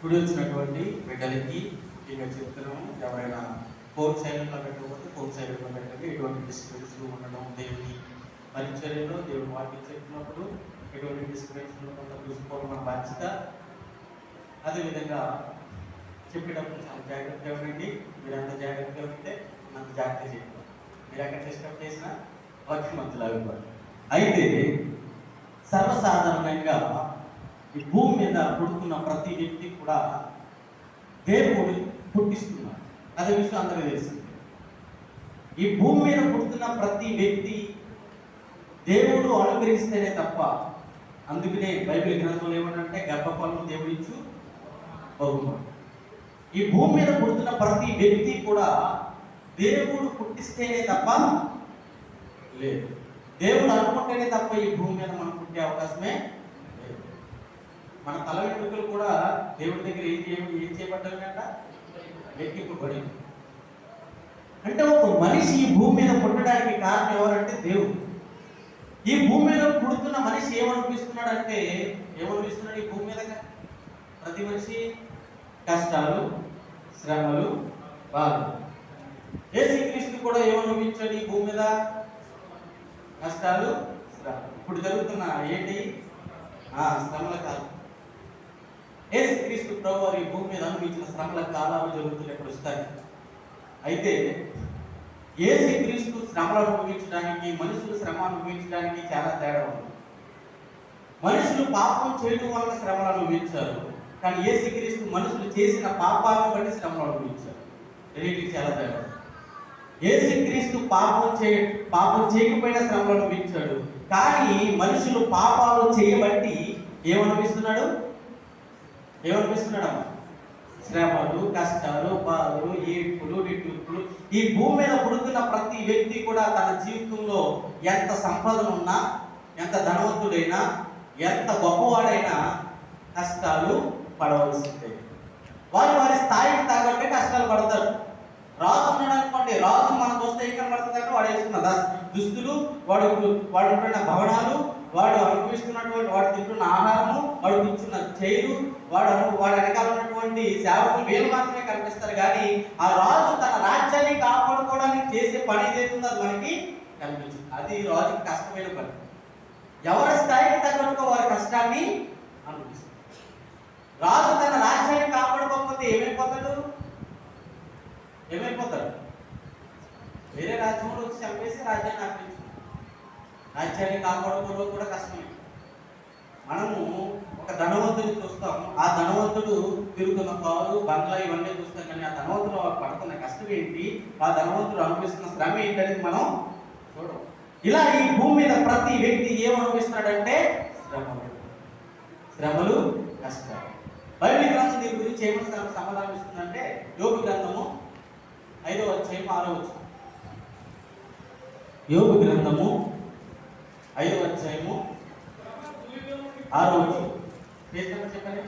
ఇప్పుడు వచ్చినటువంటి బిడ్డలకి ఇక చెప్తున్నాము, ఎవరైనా ఫోన్ సైలెంట్లో పెట్టకపోతే ఫోన్ సైలెంట్లో పెట్టండి. ఎటువంటి డిస్టర్బెన్స్ ఉండడం, దేవుని పరిచర్యలో దేవుని వాక్యం చెప్పినప్పుడు ఎటువంటి డిస్టర్బెన్స్ ఉండకుండా చూసుకోవడం మన బాధ్యత. అదేవిధంగా చెప్పేటప్పుడు చాలా జాగ్రత్తగా ఉండండి. మీరు అంత జాగ్రత్తగా ఉంటే అంత జాగ్రత్త చేయండి. మీరు ఎక్కడ డిస్టర్బ్ చేసినా వాక్యం మధ్యలో ఆగిపోవాలి. అయితే సర్వసాధారణంగా ఈ భూమి మీద పుడుతున్న ప్రతి వ్యక్తి కూడా దేవుడు పుట్టిస్తున్నాడు. అదే విషయం అందరికీ తెలిసింది. ఈ భూమి మీద పుడుతున్న ప్రతి వ్యక్తి దేవుడు అనుగ్రహిస్తేనే తప్ప, అందుకనే బైబిల్ గ్రంథంలో ఏమంటే గర్భఫలము దేవుడిచ్చు బహుమానం. ఈ భూమి మీద పుడుతున్న ప్రతి వ్యక్తి కూడా దేవుడు పుట్టిస్తేనే తప్ప లేదు. దేవుడు అనుకుంటేనే తప్ప ఈ భూమి మీద మనం పుట్టే అవకాశమే లేదు. మన తల వెంట్రుకలు కూడా దేవుడి దగ్గర ఏం చేయబడ్డాయంట? లెక్కింపబడి. అంటే ఒక మనిషి ఈ భూమి మీద పుట్టడానికి కారణం ఎవరంటే దేవుడు. ఈ భూమి మీద పుడుతున్న మనిషి ఏమనిపిస్తున్నాడంటే, ఏమనిపిస్తున్నాడు ఈ భూమి మీద ప్రతి మనిషి? కష్టాలు, శ్రమలు, బాధలు. యేసుక్రీస్తు కూడా ఏమనిపించాడు ఈ భూమి మీద? కష్టాలు, శ్రమలు. ఇప్పుడు జరుగుతున్న ఏంటి? శ్రమల కాలం. యేసుక్రీస్తు ప్రభువు ఈ భూమి మీద అనుభవించిన శ్రమల కాలాలు జరుగుతున్నాయి, ఇప్పుడు వస్తాయి. అయితే యేసుక్రీస్తు శ్రమలు అనుభవించడానికి, మనుషులు శ్రమ అనుభవించడానికి చాలా తేడా ఉంది. మనుషులు పాపం చేయడం వల్ల శ్రమలు అనుభవించారు, కానీ యేసుక్రీస్తు మనుషులు చేసిన పాపాలను బట్టి శ్రమలు అనుభవించారు. రెండింటికి చాలా తేడా. యేసుక్రీస్తు పాపం చేయకపోయినా శ్రమలు అనుభవించాడు, కానీ మనుషులు పాపాలు చేయబట్టి ఏమనిపిస్తున్నాడు? ఏమనిపిస్తున్నాడమ్మా? శ్రమలు, కష్టాలు, బాధలు, ఏడ్పులు, నిట్టూర్పులు. ఈ భూమి మీద పుడుతున్న ప్రతి వ్యక్తి కూడా తన జీవితంలో ఎంత సంపదన ఉన్నా, ఎంత ధనవంతుడైనా, ఎంత గొప్పవాడైనా కష్టాలు పడవలసిందే. వారి స్థాయికి తగ్గట్టే కష్టాలు పడతారు. రాజు ఉన్నాడు అనుకోండి, రాజు మనం చూస్తే ఏం కనబడుతుందంటే వాడు వేసుకున్న దుస్తులు, వాడు ఉంటున్న భవనాలు, వాడు అనుభవిస్తున్నటువంటి, వాడు తింటున్న ఆహారము, వాడు కూర్చున్న చైరు, వాడు వెనకాల ఉన్నటువంటి సేవకులు, వీళ్ళు మాత్రమే కనిపిస్తారు. కానీ ఆ రాజు తన రాజ్యాన్ని కాపాడుకోవడానికి చేసే పని ఏదైతుందో అది మనకి కనిపించింది. అది రాజుకి కష్టమైన పని. ఎవరి స్థాయికి తగ్గట్టుగా వారి కష్టాన్ని అనుభవిస్తారు. రాజు తన రాజ్యాన్ని కాపాడుకోకపోతే ఏమైపోతాడు? వేరే రాజ్యంలో వచ్చి చంపేసి రాజ్యాన్ని ఆక్రమించారు. రాజ్యాన్ని కాపాడుకోవడం కూడా కష్టమే. మనము ఒక ధనవంతుని చూస్తాం, ఆ ధనవంతుడు తిరుగుతున్న కారు, బంగ్లా ఇవన్నీ చూస్తాం, కానీ ఆ ధనవంతుడు పడుతున్న కష్టం ఏంటి, ఆ ధనవంతుడు అనుభవిస్తున్న శ్రమ ఏంటనేది మనం చూడం. ఇలా ఈ భూమి మీద ప్రతి వ్యక్తి ఏమనుభవిస్తున్నాడంటే శ్రమలు, కష్టాలు. బైబిల్ గ్రంథం దీని గురించి ఏమని సమాధానం ఇస్తుందంటే, యోబు గ్రంథము 5వ అధ్యాయం 6వ వచనం. యోబు గ్రంథము 5వ అధ్యాయము 6వ వచనం. పేజ్ నెంబర్ చెప్పండి.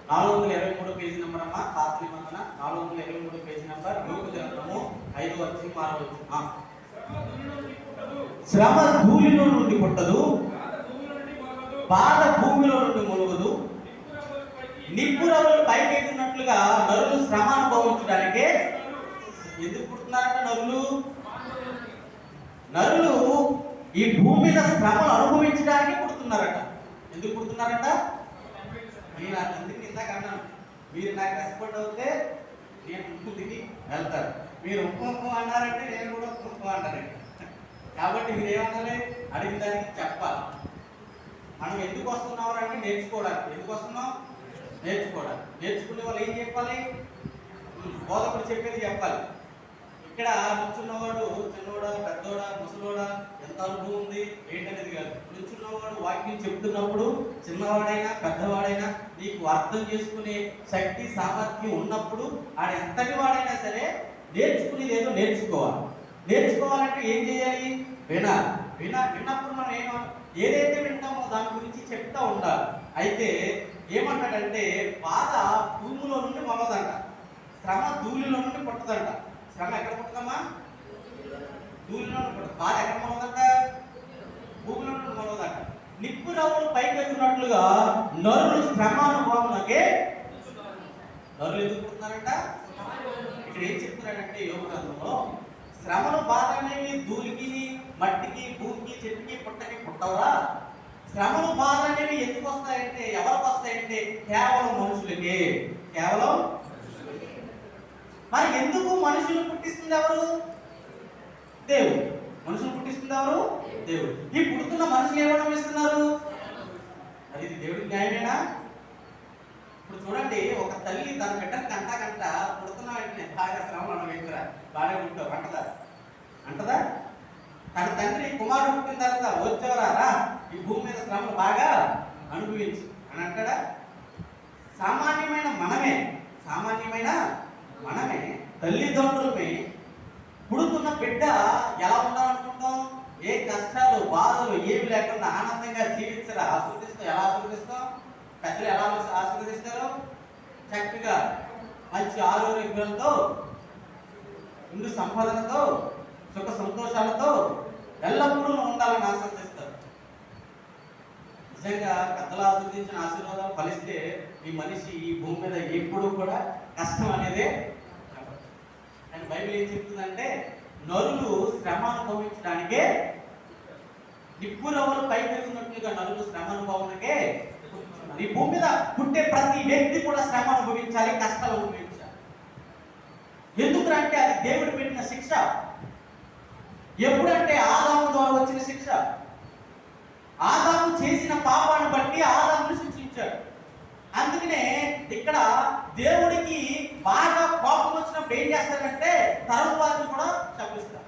423 పేజీ నెంబర్ అమ్మా. పాత నిబంధన 423 పేజీ నెంబర్. యోబు గ్రంథము 5వ అధ్యాయం 6వ వచనం. శ్రమ ధూళిలో నుండి పుట్టదు, బాధ భూమిలో నుండి మొలగదు. నిప్పురవులు పైకెత్తినట్లుగా నరులు శ్రమ అనుభవించడానికే. ఎందుకు పుడుతున్నారంట నరులు? ఈ భూమి మీద శ్రమలు అనుభవించడానికి పుడుతున్నారట. ఎందుకు పుడుతున్నారట? నేను అందుకు ఇందాక అన్నాను, మీరు నాకు రెస్పాండ్ అవుతే నేను ముందుకి వెళ్తాను. మీరు ఉప్పు అన్నారంటే నేను కూడా ఉప్పు అంటానండి. కాబట్టి మీరు ఏమన్నాలి? అడిగిన దానికి చెప్పాలి. మనం ఎందుకు వస్తున్నాం అంటే నేర్చుకోవడానికి. ఎందుకు వస్తున్నాం? నేర్చుకునే వాళ్ళు ఏం చెప్పాలి? బోధకుడు చెప్పేది చెప్పాలి. ఇక్కడ నుంచున్నవాడు చిన్నవాడా, పెద్దవాడా, ముసలోడా, ఎంత అనుభవం ఉంది ఏంటనేది కాదు. నుంచున్నవాడు వాక్యం చెప్తున్నప్పుడు చిన్నవాడైనా పెద్దవాడైనా నీకు అర్థం చేసుకునే శక్తి, సామర్థ్యం ఉన్నప్పుడు ఆడ ఎంతటి వాడైనా సరే నేర్చుకునేది ఏదో నేర్చుకోవాలంటే ఏం చేయాలి? విన్నప్పుడు మనం ఏదైతే వింటామో దాని గురించి చెప్తా ఉండాలి. అయితే ఏమంటాడంటే, బాధ భూమిలో నుండి మొలదంట, శ్రమ ధూళిలో నుండి పుట్టదంట. శ్రమ ఎక్కడ పుట్టదమ్మా? ధూళిలో నుండి పుట్టదు. బాధ ఎక్కడ మొలదంట? భూమిలో నుండి మొలదంట. నిప్పు రవ్వలు పైకెత్తున్నట్లుగా నరులు శ్రమానుభవంలోకే నరులు ఎందుకు పుడుతున్నారంట? ఇక్కడ ఏం చెప్తున్నాడంటే యోగ గ్రంథంలో శ్రమలు బాధ అనేవి ధూళికి, మట్టికి, భూమికి, చెట్టుకి, పుట్టకి పుట్టవరా? శ్రమలు బాధ అనేవి ఎందుకు వస్తాయంటే, ఎవరికి వస్తాయంటే కేవలం మనుషులకే. కేవలం మరి ఎందుకు మనుషులు పుట్టిస్తుంది ఎవరు? దేవుడు. మనుషులు పుట్టిస్తుంది ఎవరు? దేవుడు. ఈ పుడుతున్న మనుషులు ఏమన్నా వేస్తున్నారు? మరి ఇది దేవుడి న్యాయమేనా? ఇప్పుడు చూడండి, ఒక తల్లి తన బిడ్డను కంట పుడుతున్న వెంటనే బాగా శ్రమలు అనుభవించరా, బాగా పుట్టావు అంటదా? అంటదా? తన తండ్రి కుమారుడు పుట్టిన తర్వాత వచ్చేవరా ఈ భూమి మీద శ్రమలు బాగా అనుభవించు అని అంటాడా? సామాన్యమైన మనమే తల్లిదండ్రులమే పుడుతున్న బిడ్డ ఎలా ఉండాలనుకుంటాం? ఏ కష్టాలు, బాధలు ఏమి లేకుండా ఆనందంగా జీవించరా ఆశీర్వదిస్తాం. ఎలా ఆశీర్వదిస్తాం? పెద్దలు ఎలా ఆశీర్వదిస్తారు? చక్కగా మంచి ఆరోగ్యంతో, ఇందు సంపాదనతో, సుఖ సంతోషాలతో ఎల్లప్పుడూ ఉండాలని ఆశీర్వదిస్తారు. నిజంగా పెద్దలు ఆశీర్వదించిన ఆశీర్వాదాలు ఫలిస్తే ఈ మనిషి ఈ భూమి మీద ఎప్పుడూ కూడా కష్టం అనేదే. కానీ బైబిల్ ఏం చెప్తుందంటే నరులు శ్రమ అనుభవించడానికే, నిప్పు రవ్వలు పైకెత్తున్నట్లుగా నరులు శ్రమ అనుభవానికే. ఈ భూమి మీద పుట్టే ప్రతి వ్యక్తి కూడా శ్రమ అనుభవించాలి, కష్టాలు అనుభవించాలి. ఎందుకంటే అది దేవుడు పెట్టిన శిక్ష. ఎప్పుడంటే ఆదాము ద్వారా వచ్చిన శిక్ష. ఆదాము చేసిన పాపాన్ని బట్టి ఆదామును శిక్షించాడు. అందుకనే ఇక్కడ దేవుడికి బాగా కోపం వచ్చినప్పుడు ఏం చేస్తాడంటే తరం వారిని కూడా శపిస్తాడు.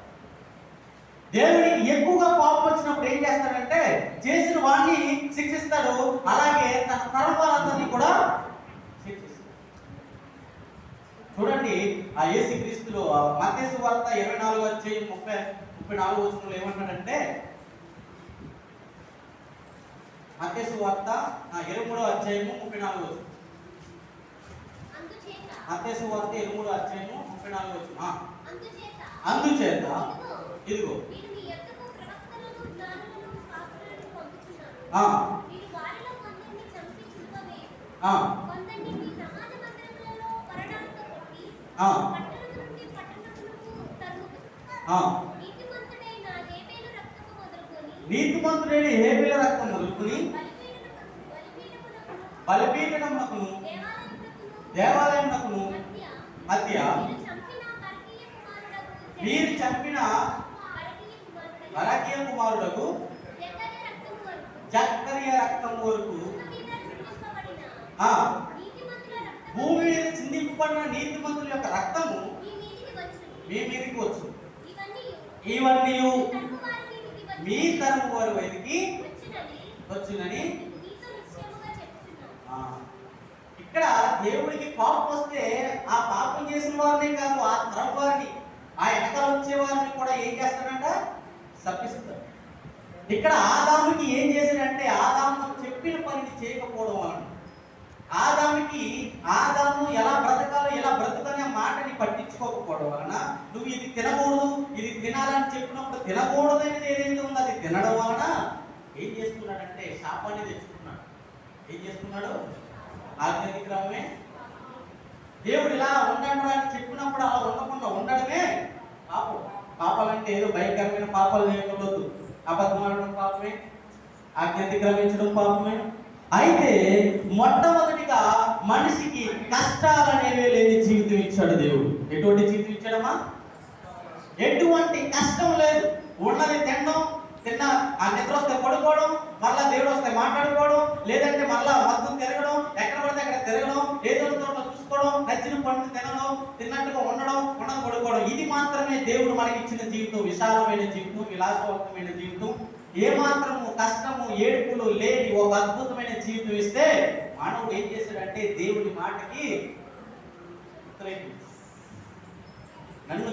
దేవుడికి ఎక్కువగా కోపం వచ్చినప్పుడు ఏం చేస్తాడంటే చేసిన వాడిని శిక్షిస్తాడు. అలాగే తన తరం వారందరినీ కూడా శిక్షిస్తాడు. చూడండి, ఆ యేసుక్రీస్తులో మత్తయి సువార్త 24:34 ఏమంటాడంటే, మత్తయి సువార్త 23:34. మత్తయి సువార్త 23:34. అందుచేత ఇదిగో నీతిమంతుడైన హేబెలు రక్తం మొదలుకొని బలిపీఠమునకును దేవాలయమునకును మధ్య మీరు చంపిన బరకీయ కుమారుడకు జక్కరియా రక్తం వరకు భూమి మీద చిందింపబడిన నీతిమంతుల యొక్క రక్తము మీ మీదకి వచ్చు. ఇవన్నీ మీ తరము వారి వైదికి వచ్చునని. ఇక్కడ దేవుడికి పాపం వస్తే ఆ పాపం చేసిన వారిని కాదు, ఆ తరం వారిని, ఆ వెనకాల వచ్చే వారిని కూడా ఏం చేస్తాడంట? శపిస్తాడు. ఇక్కడ ఆదాముకి ఏం చేశాడంటే ఆదాము చెప్పిన పనిని చేయకపోవడం వలన, ఆదాము ఎలా బ్రతకాలో ఎలా బ్రతకనే మాటని పట్టించుకోకపోవడం వలన, నువ్వు ఇది తినకూడదు, ఇది తినాలని చెప్పినప్పుడు తినకూడదు అనేది ఏదైతే ఉందో అది తినడం వలన ఏం చేస్తున్నాడంటే శాపాన్ని తెచ్చుకున్నాడు. ఏం చేస్తున్నాడు? ఆజ్ఞాతిక్రమమే. దేవుడు ఇలా ఉండండి అని చెప్పినప్పుడు అలా ఉండకుండా ఉండడమే పాపం. పాపాలంటే ఏదో భయంకరమైన పాపాలు చేయకూడదు. అబద్ధం ఆడడం పాపమే, ఆజ్ఞాతిక్రమించడం పాపమే. అయితే మొట్టమొదటిగా మనిషికి కష్టాలు అనేవి లేని జీవితం ఇచ్చాడు దేవుడు. ఎటువంటి జీవితం ఇచ్చాడమ్మా? ఎటువంటి కష్టం లేదు. ఉన్నది తిన్న ఆ నిద్ర వస్తే పడుకోవడం, మళ్ళా దేవుడు వస్తే మాట్లాడుకోవడం, లేదంటే మళ్ళా మొత్తం తిరగడం, ఎక్కడ పడితే అక్కడ తిరగడం, ఏదో చోట చూసుకోవడం, నచ్చిన పండు తినడం, తిన్నట్టుగా ఉండడం, ఉండదు పడుకోవడం. ఇది మాత్రమే దేవుడు మనకి ఇచ్చిన జీవితం. విశాలమైన జీవితం, విలాసవంతమైన జీవితం, ఏమాత్రము కష్టము ఏడుపులు లేని ఒక అద్భుతమైన జీవితం ఇస్తే మానవుడు ఏం చేశాడంటే దేవుడి మాటకి నన్ను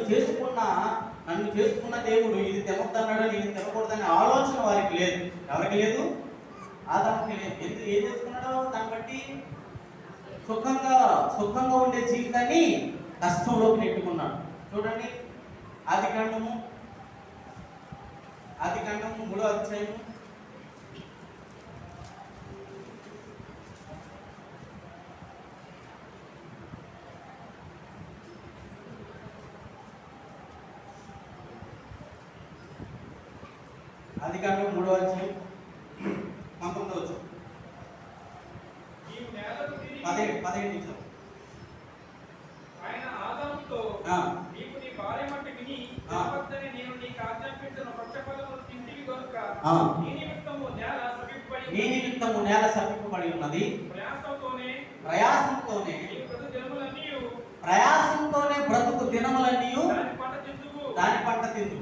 చేసుకున్న దేవుడు ఇది తినొద్దన్నాడు, ఇది తినకూడదని ఆలోచన వారికి లేదు. ఎవరికి లేదు? ఆదాముకి లేదు. ఏం చేసుకున్నాడో దాన్ని బట్టి సుఖంగా ఉండే జీవితాన్ని కష్టంలోకి నెట్టుకున్నాడు. చూడండి, ఆదికాండము 3వ అధ్యాయము ఆదికాండం 3వ అధ్యాయం 19వ వచనం. 17 నుంచి ఆయన ఆదాముతో నీకు నీ భార్య మట్టి విని అబద్ధని నేను నీకు ఆజ్ఞాపించిన వృక్షఫలములు తింటివి గనుక నీ నిమిత్తము నేల శపింపబడి ఉన్నది. ప్రయాసంతోనే బ్రతుకు దినములన్నీ దాని పంట తిందు.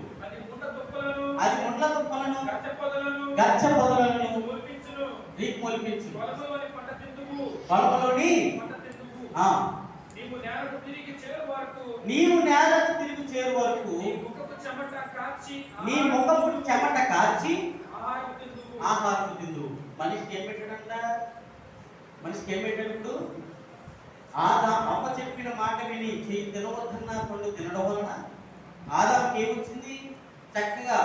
అది ముండ్ల తుప్పలను గచ్చ పొదలను మొలిపించు. పొలంలోని నీవు నేలకు తిరిగి చేరు వరకు నీ ముఖపు చెమట కార్చి ఆహారం తిందు. మనిషికి ఏం పెట్టాడంట? మనిషికి ఏం పెట్టాడు? అవ్వ చెప్పిన మాట విని తినవద్దన్న పండు తినడం వలన ఆదాముకి ఏమొచ్చింది? చక్కగా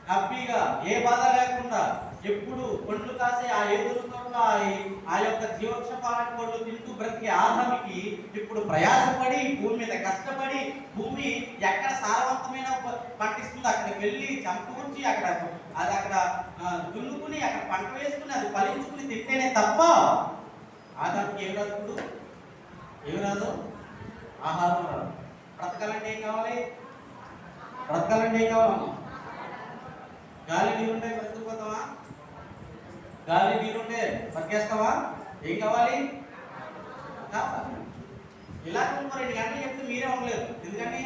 హ్యాపీగా ఏ బాధ లేకుండా ఎప్పుడు పండ్లు కాసే ఆ ఎదురుతో ఆ యొక్క జీవక్షపాలని పండ్లు తింటూ బ్రతికే ఆదాముకి ఇప్పుడు ప్రయాసపడి భూమి మీద కష్టపడి భూమి ఎక్కడ సారవంతమైన పంటిస్తుందో అక్కడికి వెళ్ళి చంపుకుంచి అక్కడ దున్నుకుని అక్కడ పంట వేసుకుని అది ఫలించుకుని తింటేనే తప్ప ఆదాముకి ఏం రాదు? ఏమి రాదు? ఆహారం రాదు. బ్రతకాలంటే ఏం కావాలి? గాలి నీరుంటే బ్రతుకుపోతావా? గాలి నీరుంటే బతికేస్తావా? ఏం కావాలి? ఇలా 2 గంటలు చెప్తే మీరే ఉండలేదు. ఎందుకని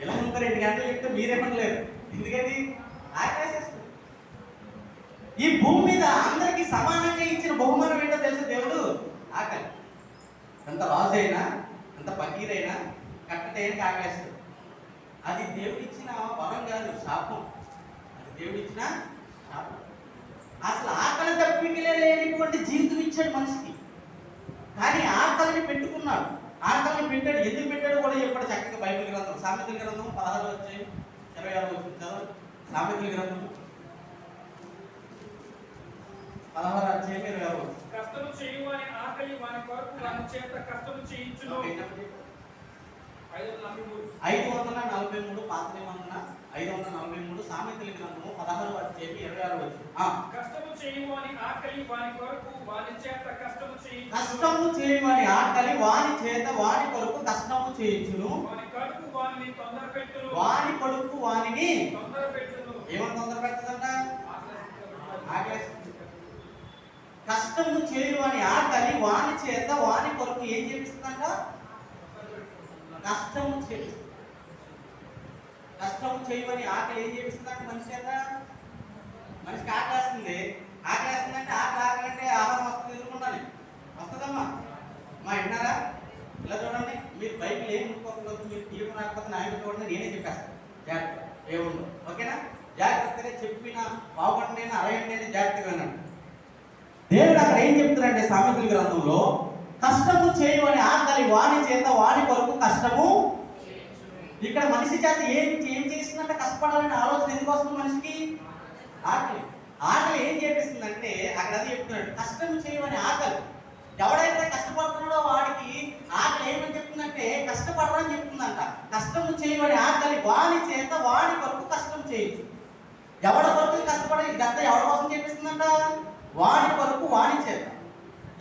ఇలా 2 గంటలు చెప్తే మీరే ఉండలేదు. ఎందుకని ఆకాశేస్తుంది. ఈ భూమి మీద అందరికి సమానంగా ఇచ్చిన బహుమానం ఏంటో తెలుసు దేవుడు? ఆకలి. ఎంత రాజు అయినా ఎంత పకీరైనా కట్టడానికి ఆకలిస్తుంది. అది దేవుడు ఇచ్చిన వరం కాదు, శాపం. అది దేవుడు ఇచ్చిన శాపం. అసలు ఆకలి తప్పికలే లేనిటువంటి జీవితం ఇచ్చాడు మనిషికి. కానీ ఆకలిని పెట్టుకున్నాడు. ఆకలిని పెట్టాడు. ఎందుకు పెట్టాడు కూడా చెప్పాడు చక్కగా బైబిల్ గ్రంథం. సామెతల గ్రంథం 16 వచ్చాయి 26 వచ్చింది చదువు. సామెతల గ్రంథం 16 అధ్యాయం 26. కష్టము చేయువాని ఆకలి వాని కొరకు వాని చేత కష్టము చేయించును. 543 పాత నిబంధన 543 సామెతల గ్రంథము 16 అధ్యాయం 26 వచ్చింది. కష్టము చేయువాని ఆకలి వాని కొరకు వాని చేత కష్టము చేయించును. కష్టము చేయువాని ఆకలి వాని చేత వాని కొరకు కష్టము చేయించును. వాని కడుపు వానిని తొందరపెట్టును. వాని కొడుకు వానిని తొందరపెట్టును. ఏమని తొందర పెడతదంట? ఆకలి. కష్టము చేయువాని ఆకలి వాని చేత వాని కొరకు ఏం చేపిస్తుందంట? కష్టము చేయమని ఆకలి ఏం చేపిస్తుందంటే మనిషి చేత? మనిషికి ఆకలేస్తుంది. ఆకలేస్తుందంటే ఆకలి అంటే ఆహారం వస్తుంది. ఎదుర్కొంటాను వస్తుందమ్మా. మా విన్నారా? ఇలా చూడండి, మీరు బైబిల్ ఏం ముట్టుకోకపోతే మీరు తీయడం రాకపోతే నా ఇంటి చూడండి, నేనే చెప్పేస్తాను. జాగ్రత్త ఏముందో, ఓకేనా? జాగ్రత్తగా చెప్పిన బాగుంటేనే అరగంటేనే జాగ్రత్తగా వినండి. దేవుడు అక్కడ ఏం చెప్తున్నాడంటే సామెతల గ్రంథంలో కష్టము చేయమని ఆకలి వాని చేత వాని కొరకు కష్టము. ఇక్కడ మనిషి చేత ఏం చేస్తుందంటే కష్టపడాలని ఆలోచన ఎందుకు వస్తుంది మనిషికి? ఆకలి. ఆకలి ఏం చేపిస్తుందంటే అక్కడ అది చెప్తున్నాడు, కష్టము చేయమని ఆకలి. ఎవడైతే కష్టపడుతున్నాడో వాడికి ఆకలి ఏమని చెప్తుందంటే కష్టపడమని చెప్తుందంట. కష్టము చేయమని ఆకలి వాని చేత వాని కొరకు కష్టం చేయొచ్చు. ఎవడి కొరకు కష్టపడి ఇదంతా ఎవరి కోసం చేపిస్తుందంట? వాడి కొరకు వాని చేత.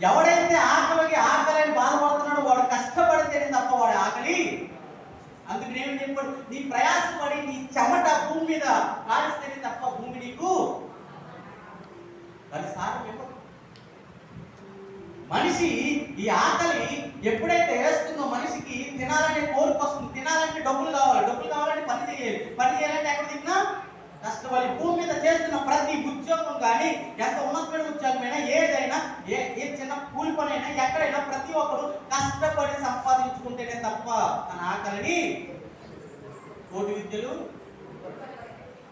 ఎవడైతే ఆకలిని బాధపడుతున్నాడో వాడు కష్టపడితేనే తప్ప వాడి ఆకలి. అందుకని ఏమి చెప్పాడు? నీ ప్రయాసపడి నీ చెమట భూమి మీద కాలిస్తేనే తప్ప భూమి నీకు దాని సారం ఇవ్వదు. మనిషి ఈ ఆకలి ఎప్పుడైతే వేస్తుందో మనిషికి తినాలనే కోరిక వస్తుంది. తినాలంటే డబ్బులు కావాలంటే పని చేయాలంటే ఎక్కడ తిన్నా కష్టపడి. భూమి మీద చేస్తున్న ప్రతి ఉద్యోగం కానీ ఎంత ఉన్నతమైన ఉద్యోగమైనా ఏదైనా ఏ చిన్న కూలి పని అయినా ఎక్కడైనా ప్రతి ఒక్కరు కష్టపడి సంపాదించుకుంటేనే తప్ప తన ఆకలిని కోటి విద్యలు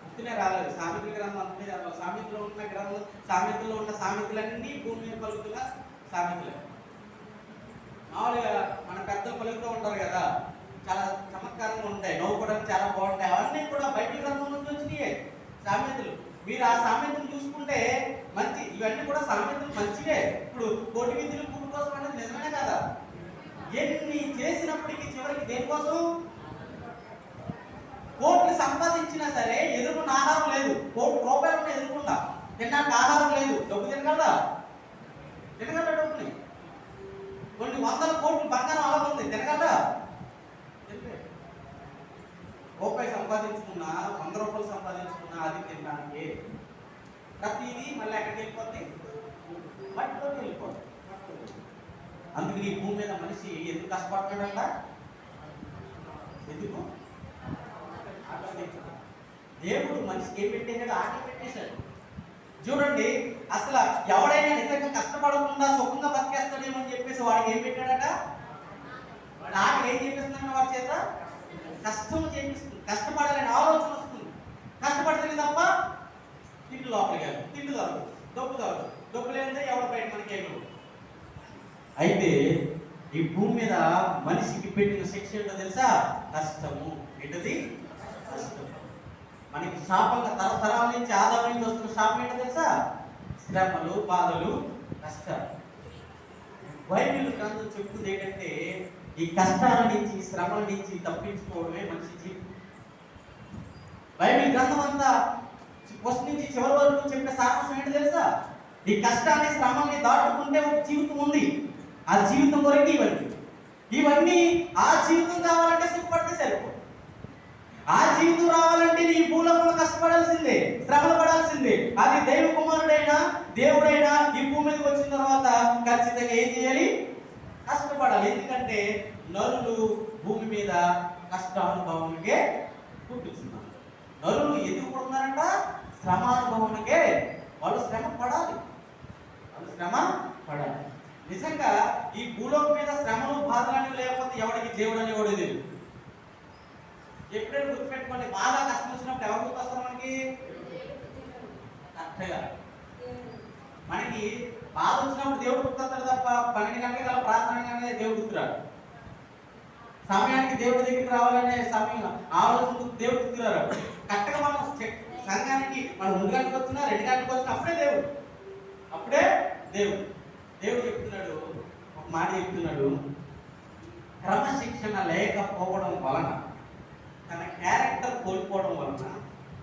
గుర్తునే రాలేదు. సామెతల గ్రంథం అంటే సామెతలో ఉన్న సామెతలన్నీ భూమి మీద పలుకుతున్న సామెతలే. మామూలుగా మన పెద్దలు పలుకుతూ ఉంటారు కదా, చాలా చమత్కారంగా ఉంటాయి, నవ్వుకోవడానికి చాలా బాగుంటాయి. అవన్నీ కూడా బైబిల్ గ్రంథం నుంచి వచ్చినాయి సామెతలు. మీరు ఆ సామెతలు చూసుకుంటే మంచి, ఇవన్నీ కూడా సామెతలు మంచివే. ఇప్పుడు కోటి విద్యలు కూడి కోసం అనేది నిజమే కదా. ఎన్ని చేసినప్పటికీ చివరికి దేనికోసం? కోట్లు సంపాదించినా సరే ఎదురుకున్న ఆహారం లేదు. ₹1,00,000 ఎదురుకుండా తినడానికి ఆహారం లేదు. డబ్బు తినగలరా? తినగలరా? డబ్బుని కొన్ని వందల కోట్లు బంగారం అలా ఉంది, తినగలరా? రూపాయి సంపాదించుకున్నా, ₹100 సంపాదించుకున్నా అది తినడానికి ప్రతిదీ మళ్ళీ ఎక్కడికి వెళ్ళిపోద్ది? మట్టిలోకి వెళ్ళిపోద్ది. అందుకని ఈ భూమి మీద మనిషి ఎందుకు కష్టపడుతున్నాడంట? ఎందుకు? దేవుడు మనిషికి ఏం పెట్టేశాడు? ఆకలి పెట్టేశాడు. చూడండి, అసలు ఎవడైనా నిజంగా కష్టపడకుండా సుఖంగా బతికేస్తాడేమో అని చెప్పేసి వాడికి ఏం పెట్టాడట? వాడు ఆకలి ఏం చేపిస్తుందంటే వాడి చేత కష్టం చేపిస్తుంది. కష్టపడాలని ఆలోచన వస్తుంది. కష్టపడితే తప్ప తిండి లోపలికి వెళ్ళదు, తిండి దొరకదు, డబ్బు దొరకదు. డబ్బు లేదంటే ఎవరు బయట మనకి ఏమి. అయితే ఈ భూమి మీద మనిషికి పెట్టిన శిక్ష ఏంటో తెలుసా? కష్టము. ఏంటది? కష్టం. మనకి శాపంగా తరతరాల నుంచి ఆదాయం నుంచి వస్తున్న శాపం ఏంటో తెలుసా? శ్రమలు, బాధలు, కష్టాలు. బైబిల్ గ్రంథం చెప్తుంది ఏంటంటే ఈ కష్టాల నుంచి, శ్రమల నుంచి తప్పించుకోవడమే మనిషి జీవితం. బైబిల్ గ్రంథం అంతా ఫస్ట్ నుంచి చివరి వరకు చెప్పే సారాంశం ఏంటో తెలుసా? ఈ కష్టాన్ని, శ్రమల్ని దాటుకుంటే ఒక జీవితం ఉంది. ఆ జీవితం కొరకు ఇవన్నీ ఆ జీవితం కావాలంటే సుఖపడితే సరిపో. ఆ జీవితం రావాలంటే నీ భూలోకంలో కష్టపడాల్సిందే, శ్రమలు పడాల్సిందే. అది దైవ కుమారుడైనా దేవుడైనా ఈ భూమి మీదకి వచ్చిన తర్వాత ఖచ్చితంగా ఏం చేయాలి? కష్టపడాలి. ఎందుకంటే నరులు భూమి మీద కష్టానుభవానికే పుట్టుతున్నారు. నరులు ఎందుకు పుడుతున్నారంట? శ్రమానుభవానికే. వాళ్ళు శ్రమ పడాలి. నిజంగా ఈ భూలోకం మీద శ్రమలు, బాధలు అనేవి లేకపోతే ఎవరికి దేవుడు అనేవాడు తెలియదు. ఎప్పుడైనా గుర్తుపెట్టుకోండి, బాగా కష్టం వచ్చినప్పుడు ఎవరు గుర్తొస్తారు మనకి? కరెక్ట్గా మనకి బాధ వచ్చినప్పుడు దేవుడు గుర్తొస్తాడు తప్ప 12 గంటలకి అలా ప్రార్థనగానే దేవుడు గుర్తురాడు. సమయానికి దేవుడి దగ్గరికి రావాలనే సమయం ఆలోచన దేవుడు గుర్తురాడు. కరెక్ట్గా మనం సంఘానికి మనం 1 గంటలకు వచ్చినా 2 గంటలకు వచ్చినా అప్పుడే దేవుడు చెప్తున్నాడు, ఒక మాట చెప్తున్నాడు. క్రమశిక్షణ లేకపోవడం వలన, తన క్యారెక్టర్ కోల్పోవడం వలన,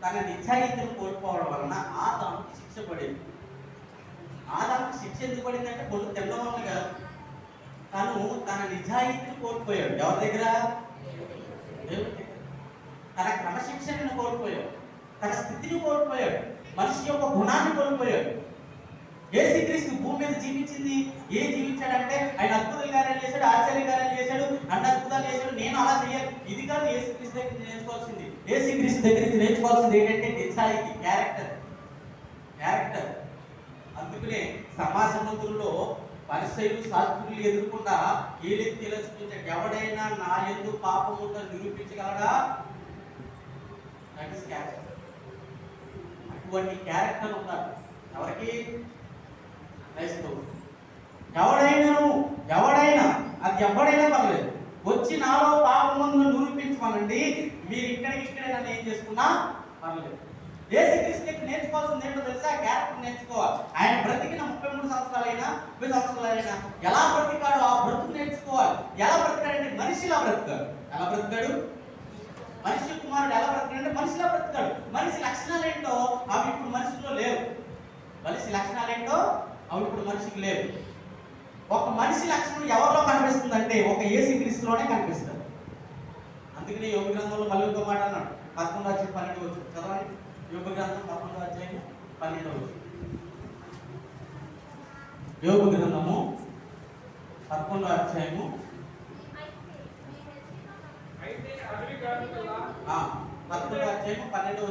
తన నిజాయితీలు కోల్పోవడం వలన ఆదాముకి శిక్ష పడింది. ఆదాముకి శిక్ష ఎందుకు పడిందంటే కొడుకు తినడం వల్ల కాదు. తను తన నిజాయితీని కోల్పోయాడు. ఎవరి దగ్గర? దేవుడి దగ్గర. తన క్రమశిక్షణను కోల్పోయాడు, తన స్థితిని కోల్పోయాడు, మనిషి యొక్క గుణాన్ని కోల్పోయాడు. యేసుక్రీస్తు భూమి మీద జీవించింది జీవించాడంటే ఆయన అద్భుత కార్యాలు చేశాడు, ఆశ్చర్య కార్యాలు చేశాడు, అద్భుతాలు చేశాడు. నేను అలా చేయాలి ఇది కాదు యేసుక్రీస్తు దగ్గర నేర్చుకోవాల్సింది. యేసుక్రీస్తు దగ్గర నుంచి నేర్చుకోవాల్సింది ఏంటంటే నిజాయితీ, క్యారెక్టర్. అందుకనే సమాజ మందుల్లో పరిసయ్యులు, శాస్త్రులు ఎదుర్కొండా ఏలెత్తి తెలుసుకుంటాడు. ఎవడైనా నా యందు పాపం ఉందని నిరూపించగలడా? అటువంటి క్యారెక్టర్ ఉన్నారు ఎవరికి? ఎవడైనా అది ఎవడైనా పర్లేదు, వచ్చి నాలో పాపం ఉందని నిరూపించమనండి, మీరు ఇక్కడే నన్ను ఏం చేసుకున్నా పర్లేదు. యేసుక్రీస్తు దగ్గర నేర్చుకోవాల్సింది ఏంటో తెలుసా? క్యారెక్టర్ నేర్చుకోవాలి. ఆయన బ్రతికిన 33 సంవత్సరాలైనా 20 సంవత్సరాలైనా ఎలా బ్రతికాడో ఆ బ్రతుకు నేర్చుకోవాలి. ఎలా బ్రతికాడంటే మనిషిలా బ్రతికాడు. ఎలా బ్రతికాడు? మనిషి కుమారుడు ఎలా బ్రతికాడంటే మనిషిలా బ్రతికాడు. మనిషి లక్షణాలు ఏంటో అవి ఇప్పుడు మనిషిలో లేవు. మనిషికి లేవు. ఒక మనిషి లక్షణం ఎవరిలో కనిపిస్తుందంటే ఒక యేసుక్రీస్తులోనే కనిపిస్తుంది. అందుకనే యోగ గ్రంథంలో మళ్ళీ ఒక మాట అన్నాడు. 11:12 చదవండి. యోగ గ్రంథం 11:12. యోగ గ్రంథము 11:12. అయితే అడవి గాడిద పిల్ల 11:12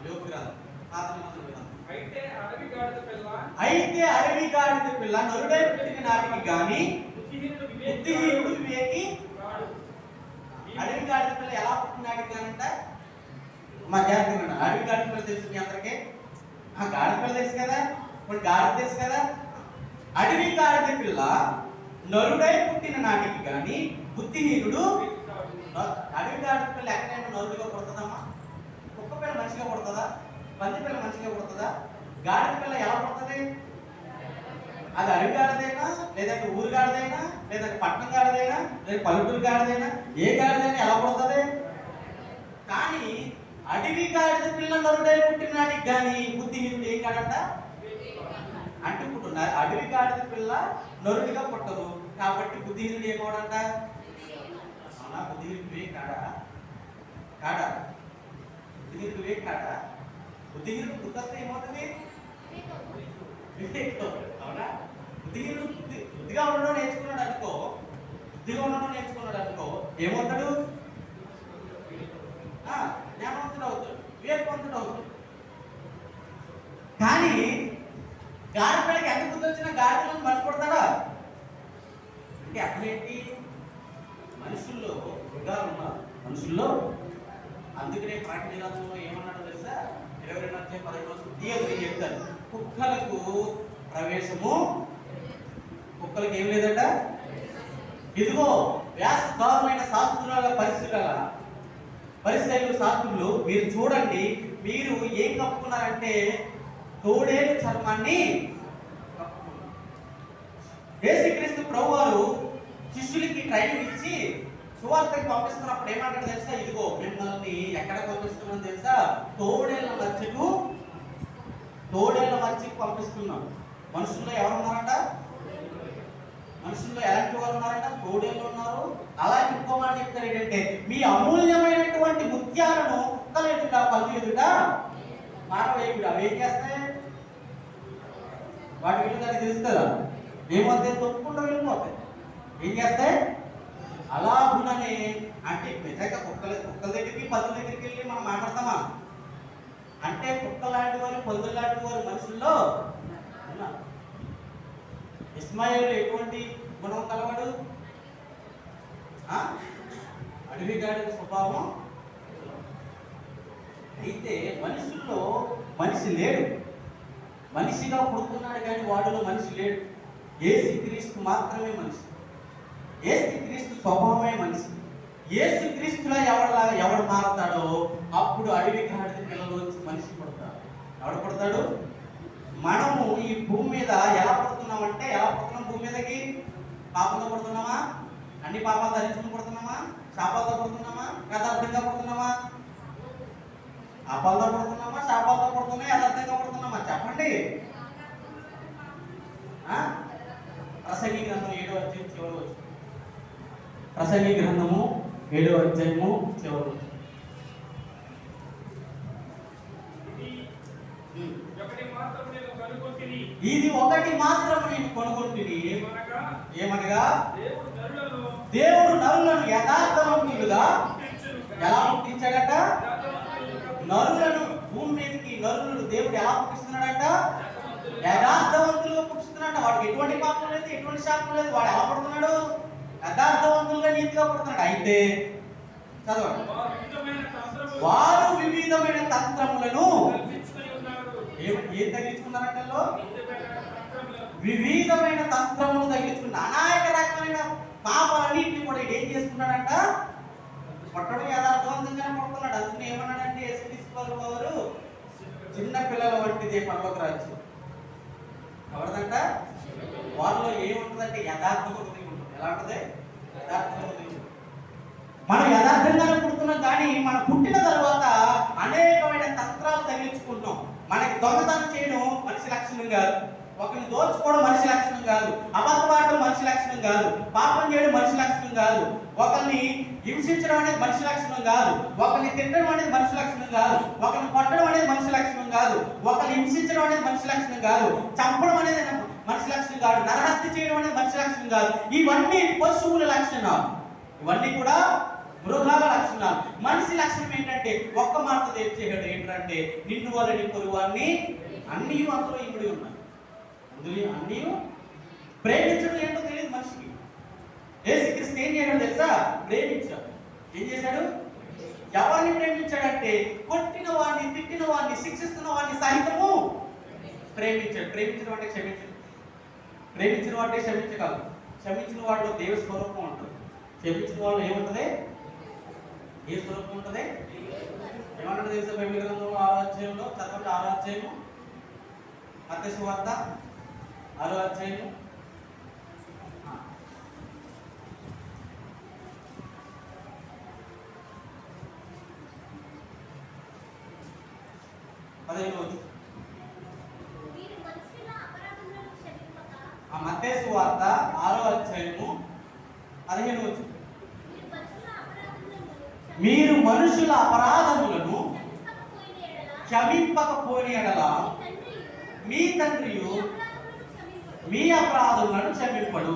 యోగ గ్రంథం పాత నిబంధన గ్రంథం. అయితే అడవి గాడిద పిల్ల నరుడై పుట్టిన నాటికి గాని బుద్ధిహీనుడు వివేకి. అడవి గాడిద పిల్ల ఎలా పుట్టిన నాటికి కానంట? మా జాగ్రత్త. అడవి గాడిద పిల్ల తెలుసు మీ అందరికీ? గాడిద పిల్ల తెలుసు కదా, ఇప్పుడు గాడిద తెలుసు కదా. అడవి గాడిద పిల్ల నరుడై పుట్టిన నాటికి గాని బుద్ధిహీనుడు. అడవి గాడిద పిల్ల ఎక్కడైనా నరుడిగా పుడుతుందమ్మా? కుక్క పిల్ల మనిషిగా పుడుతుందా? పంది పిల్ల మనిషిగా పుడుతుందా? గాడిద పిల్ల ఎలా పుడుతుంది? అది అడవి గాడిదైనా, లేదంటే ఊరు గాడిదైనా, లేదంటే పట్టణం గాడిదైనా, లేదా పల్లెటూరు గాడిదైనా, ఏ గాడిదైనా ఎలా పుడుతుంది? కానీ అడవి గాడిద పిల్ల నరుడై పుట్టినాడికి కానీ బుద్ధిహీనుడు ఏం కాడట అంటే ఇప్పుడు అడవి గాడిద పిల్ల నరుడిగా పుట్టదు కాబట్టి బుద్ధిహీనుడు ఏమోడంట. అవునా? బుద్ధిహీనుడు కాడా కాడా బుద్ధిహీనుడు కాడా. బుద్ధిహీనుడు గుర్తొస్తే ఏమవుతుంది? వివేకం. అవునా? బుద్ధిహీనుడు బుద్ధిగా ఉండడం నేర్చుకున్నాడు అనుకో, బుద్ధిగా ఉండడం నేర్చుకున్నాడు అనుకో ఏమవుతాడు? జ్ఞానవంతుడు అవుతాడు, వివేకవంతుడు అవుతాడు. కానీ గాడిదకి ఎంత బుద్ధి వచ్చినా గాడిదలను మర్చిపోతాడా అంటే అప్పుడేంటి? మనుషుల్లో మృగాలు ఉన్నారు మనుషుల్లో. అందుకనే ప్రకటన గ్రంథంలో ఏమన్నాడో తెలుసా? 22:15 తీయని చెప్తారు, కుక్కలకు ప్రవేశము, కుక్కలకు ఏం లేదట. ఇదిగో వ్యాసదారులైన శాస్త్రుల పరిశీలు శాస్త్రులు, మీరు చూడండి, మీరు ఏం కప్పుకున్నారంటే తోడేలు చర్మాన్ని కప్పుకున్నారు. యేసుక్రీస్తు ప్రభువారు శిష్యులకి ట్రైనింగ్ ఇచ్చి సువార్తకి పంపిస్తున్నప్పుడు ఏమంటాడు తెలుసా? ఇదిగో మిమ్మల్ని ఎక్కడ పంపిస్తున్నాం తెలుసా? తోడేళ్ల మధ్యకు పంపిస్తున్నాం. మనుషుల్లో ఎవరు ఉన్నారంట? మనుషుల్లో ఎలాంటి వారు ఉన్నారంట? తోడేళ్ళు ఉన్నారు. అలాగే ఇంకో మాట చెప్తారు ఏంటంటే, మీ అమూల్యమైనటువంటి ముత్యాలను కుక్కలు ఎదుట పళ్ళు ఎదుట మారవేయుడు. అవి ఏం చేస్తాయి? వాటి వీళ్ళు దానికి తెలుస్తుందా? ఏమవుతాయి? తొక్కుకుండా వెళ్ళిపోతాయి. ఏం చేస్తాయి? అలా ఉండనే అంటే నిజంగా కుక్కల దగ్గరికి పళ్ళ దగ్గరికి వెళ్ళి మనం మాట్లాడతామా అంటే? కుక్క లాంటి వారు పందులు లాంటి వారు మనుషుల్లో ఉన్నారు. ఇస్మాయిల్ ఎటువంటి గుణం కలవాడు? అడవి గాడిద స్వభావం. అయితే మనుషుల్లో మనిషి లేడు, మనిషిగా పుడుతున్నాడు కానీ వాడిలో మనిషి లేడు. యేసుక్రీస్తు మాత్రమే మనిషి, యేసుక్రీస్తు స్వభావమే మనిషి. యేసుక్రీస్తులా ఎవడు మారతాడో అప్పుడు అడవి గాడిద పిల్లలోంచి మనిషి పుడతాడు. ఎవడు పుడతాడు? మనము ఈ భూమి మీద ఎలా పడుతున్నామంటే, ఎలా పడుతున్నాం? భూమి మీదకి పాపంతో పడుతున్నామా? అన్ని పాపాలు ధరించుకుని పడుతున్నామా? శాపాలతో పడుతున్నామా? యథార్థంగా పడుతున్నామా? పాపాలతో పడుతున్నామా? శాపాలతో పడుతున్నామా? యథార్థంగా పడుతున్నామా? చెప్పండి. ప్రసంగి గ్రంథం 7వ అధ్యాయం చివరి వచ్చి, ప్రసంగి గ్రంథము 7వ అధ్యాయము చివరి వచ్చి, ఇది ఒకటి మాత్రం నేను కనుగొంటిని, ఏమనగా దేవుడు నరులను యథార్థవంతులుగా ఎలా పుట్టించాడట? నరులను భూమి మీదకి నరులను దేవుడు ఎలా పుట్టిస్తున్నాడట? యథార్థవంతులుగా పుట్టిస్తున్నాడు. వాడికి ఎటువంటి పాపం లేదు, ఎటువంటి శాపం లేదు. వాడు ఎలా పడుతున్నాడు? యథార్థవంతులుగా నీతిగా పడుతున్నాడు. అయితే చదవండి, వారు వివిధమైన తంత్రములను ఏం తగ్గించుకున్నారంటే, వివిధమైన తంత్రములు తగ్గించుకున్న అనేక రకమైన పాపాలన్నింటినీ కూడా ఏం చేసుకున్నాడంట? పట్టడం యథార్థవంతంగానే పడుతున్నాడు. అందుకని ఏమన్నాడంటే, యేసుక్రీస్తు చిన్న పిల్లల వంటిదే పరలోక రాజ్యం. ఎవరిదంట? వాళ్ళలో ఏముంటుందంటే యథార్థంగా ఉంటుంది. ఎలా ఉంటుంది? యథార్థంగా ఉంటుంది. మనం యథార్థంగానే పుడుతున్నాం, కానీ మనం పుట్టిన తర్వాత అనేకమైన తంత్రాలు తగిలించుకుంటాం. మనకి దొంగతనం చేయడం మనిషి లక్షణం కాదు, ఒకరిని దోచుకోవడం మనిషి లక్షణం కాదు, అబద్ధమాడడం మనిషి లక్షణం కాదు, పాపం చేయడం మనిషి లక్షణం కాదు, ఒకరిని హింసించడం అనేది మనిషి లక్షణం కాదు, ఒకరిని తిట్టడం అనేది మనిషి లక్షణం కాదు, ఒకరిని కొట్టడం అనేది మనిషి లక్షణం కాదు, ఒకరిని హింసించడం అనేది మనిషి లక్షణం కాదు, చంపడం అనేది మనిషి లక్షణం కాదు, నరహత్య చేయడం అనేది మనిషి లక్షణం కాదు. ఇవన్నీ పశువుల లక్షణాలు, ఇవన్నీ కూడా మృగాల లక్షణాలు. మనిషి లక్షణం ఏంటంటే ఒక్క మాట తెచ్చేయడం ఏంటంటే, నిన్ను వాళ్ళని పొరుగువాన్ని అన్నీ అందులో ఇమిడి ఉన్నాయి. అందులో అన్నీ ప్రేమించడం ఏంటో తెలియదు మనిషికి. యేసుక్రీస్తు ఏం చేశాడు తెలుసా? ప్రేమించాడు. ఏం చేశాడు? ఎవరిని ప్రేమించాడంటే, కొట్టిన వాడిని, తిట్టిన వాడిని, శిక్షిస్తున్న వాడిని సహితము ప్రేమించాడు. ప్రేమించిన వాడిని క్షమించాడు. ప్రేమించిన వాడిని క్షమించగలరు. క్షమించిన వాడిలో దేవ స్వరూపం ఉంటుంది. క్షమించిన వాళ్ళు ఏముంటుంది? ఏ స్వరూపం ఉంటుంది? ఏమన్నా తెలుసా? బైబిల్ గ్రంథంలో 6వ అధ్యాయంలో చదవండి. 6వ అధ్యాయము మత్తయి సువార్త 6వ అధ్యాయము 15వ వచనం. మీరు మనుషుల అపరాధములను క్షమింపక, ఆ మత్తయి సువార్త 6వ అధ్యాయము 15వ వచనం. మీరు మనుషుల అపరాధములను మీరు మనుషుల అపరాధములను క్షమింపకపోయిన యెడల, క్షమింపకపోయిన మీ తండ్రియు మీ తండ్రియు మీ అపరాధములను మీ క్షమింపడు.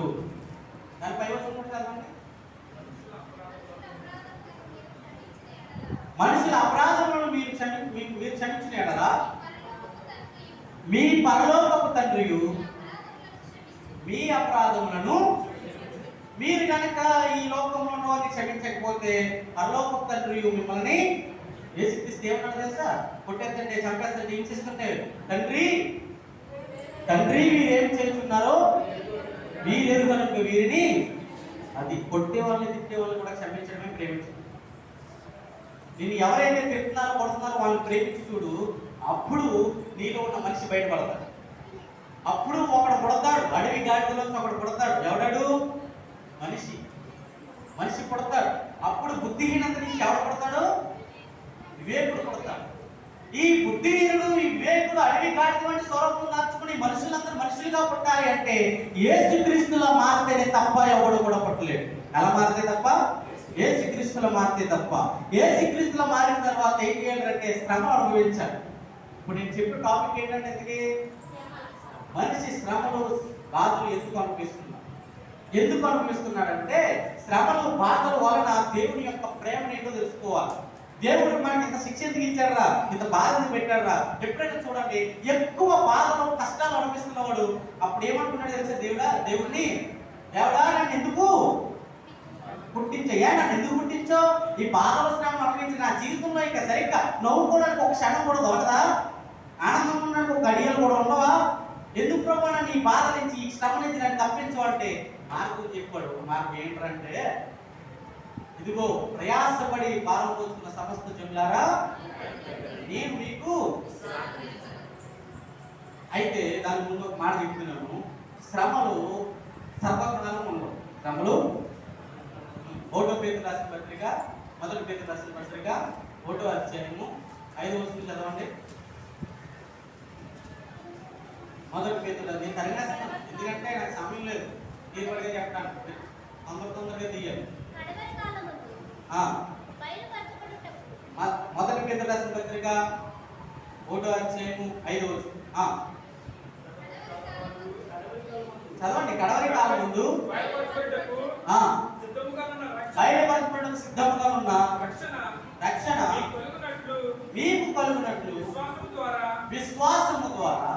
అపరాధములను క్షమింపడు. దాని పై వచనం కూడా చదవండి. మనుషుల అపరాధములను మీరు క్షమించిన యెడల మీ పరలోకపు తండ్రియు మీ అపరాధములను, మీరు కనుక ఈ లోకంలో ఉన్న వారిని క్షమించకపోతే పరలోకపు తండ్రియు మిమ్మల్ని, యేసుక్రీస్తు ఏమన్నాడు తెలుసా? కొట్టేస్తుంటే, చంపేస్తుంటే, హింసిస్తుంటే, తండ్రి తండ్రి మీరేం చేస్తున్నారో మీరేరు కనుక వీరిని, అది కొట్టే వాళ్ళని తిట్టే వాళ్ళని కూడా క్షమించడమే ప్రేమించడం. నేను ఎవరైతే తిడుతున్నారో కొడుతున్నారో వాళ్ళని ప్రేమించి చూడు, అప్పుడు నీలో ఉన్న మనిషి బయటపడతాడు. అప్పుడు ఒకడు పుడతాడు, అడవి గాడిదలోంచి ఒకడు పుడతాడు. ఎవడాడు? మనిషి పుడతాడు. అప్పుడు బుద్ధిహీనత నుంచి ఎవడు పుడతాడు? వివేకుడు పుడతాడు. ఈ బుద్ధిహీనుడు, ఈ వివేకుడు అడవి గాడిద వంటి స్వరూపం మార్చుకుని మనుషులందరూ మనుషులుగా పుట్టాలి అంటే యేసుక్రీస్తులా మారితేనే తప్ప ఎవడు కూడా పుట్టలేడు. ఎలా మారితే తప్ప? యేసుక్రీస్తులా మారితే తప్ప. యేసుక్రీస్తులా మారిన తర్వాత ఏం చేయాలంటే శ్రమ అనుభవించాలి. ఇప్పుడు నేను చెప్పిన టాపిక్ ఏంటంటే ఎందుకు మనిషి శ్రమలు బాధలు ఎందుకు అనుభవిస్తున్నాడంటే శ్రమలు బాధల వలన దేవుని యొక్క ప్రేమను ఏంటో తెలుసుకోవాలి. దేవుడు మనకి ఇంత శిక్ష ఎందుకు ఇచ్చారా, ఇంత బాధను పెట్టారా? ఎప్పుడైనా చూడండి, ఎక్కువ బాధలు కష్టాలు అనిపిస్తున్నవాడు అప్పుడు ఏమంటున్నాడు తెలుసా? దేవుడిని నన్ను ఎందుకు పుట్టించయ్యా, నన్ను ఎందుకు పుట్టించో? ఈ బాధల శ్రమను అనుభవించి నా జీవితంలో ఇక సరిగ్గా నవ్వుకోవడానికి ఒక క్షణం కూడా దొరకదా? ఆనందం ఉండడానికి ఒక గడియలు కూడా ఉండవా? ఎందుకు ప్రభు నన్ను ఈ బాధ నుంచి, ఈ శ్రమ నుంచి నన్ను తప్పించమంటే మార్గం చెప్పాడు. మార్గం ఏంటంటే, ఇదిగో ప్రయాసపడి భారం పోతున్న సమస్త జనులారా నేను మీకు. అయితే దాని ముందు ఒక మాట చెప్తున్నాను, శ్రమలు సర్వకాలం ఉండవు. శ్రమలు 1వ పేతురు రాసిన పత్రిక 1వ అధ్యాయము 5వ వచనం చదవండి. 1 పేతురు, నేను తరగేస్తాను ఎందుకంటే నాకు సమయం లేదు, తీరుపడిగా చెప్తాను, తొందరగా తీయాలి. కడవరి కాలమందు బయలుపరచబడుటకు 1 పేతురు రాసిన పత్రిక 1వ అధ్యాయము 5వ వచనం చదవండి. కడవరి కాలం ముందు బయలుపరచబడుటకు సిద్ధముగా ఉన్న రక్షణ మీకు కలుగునట్లు విశ్వాసము ద్వారా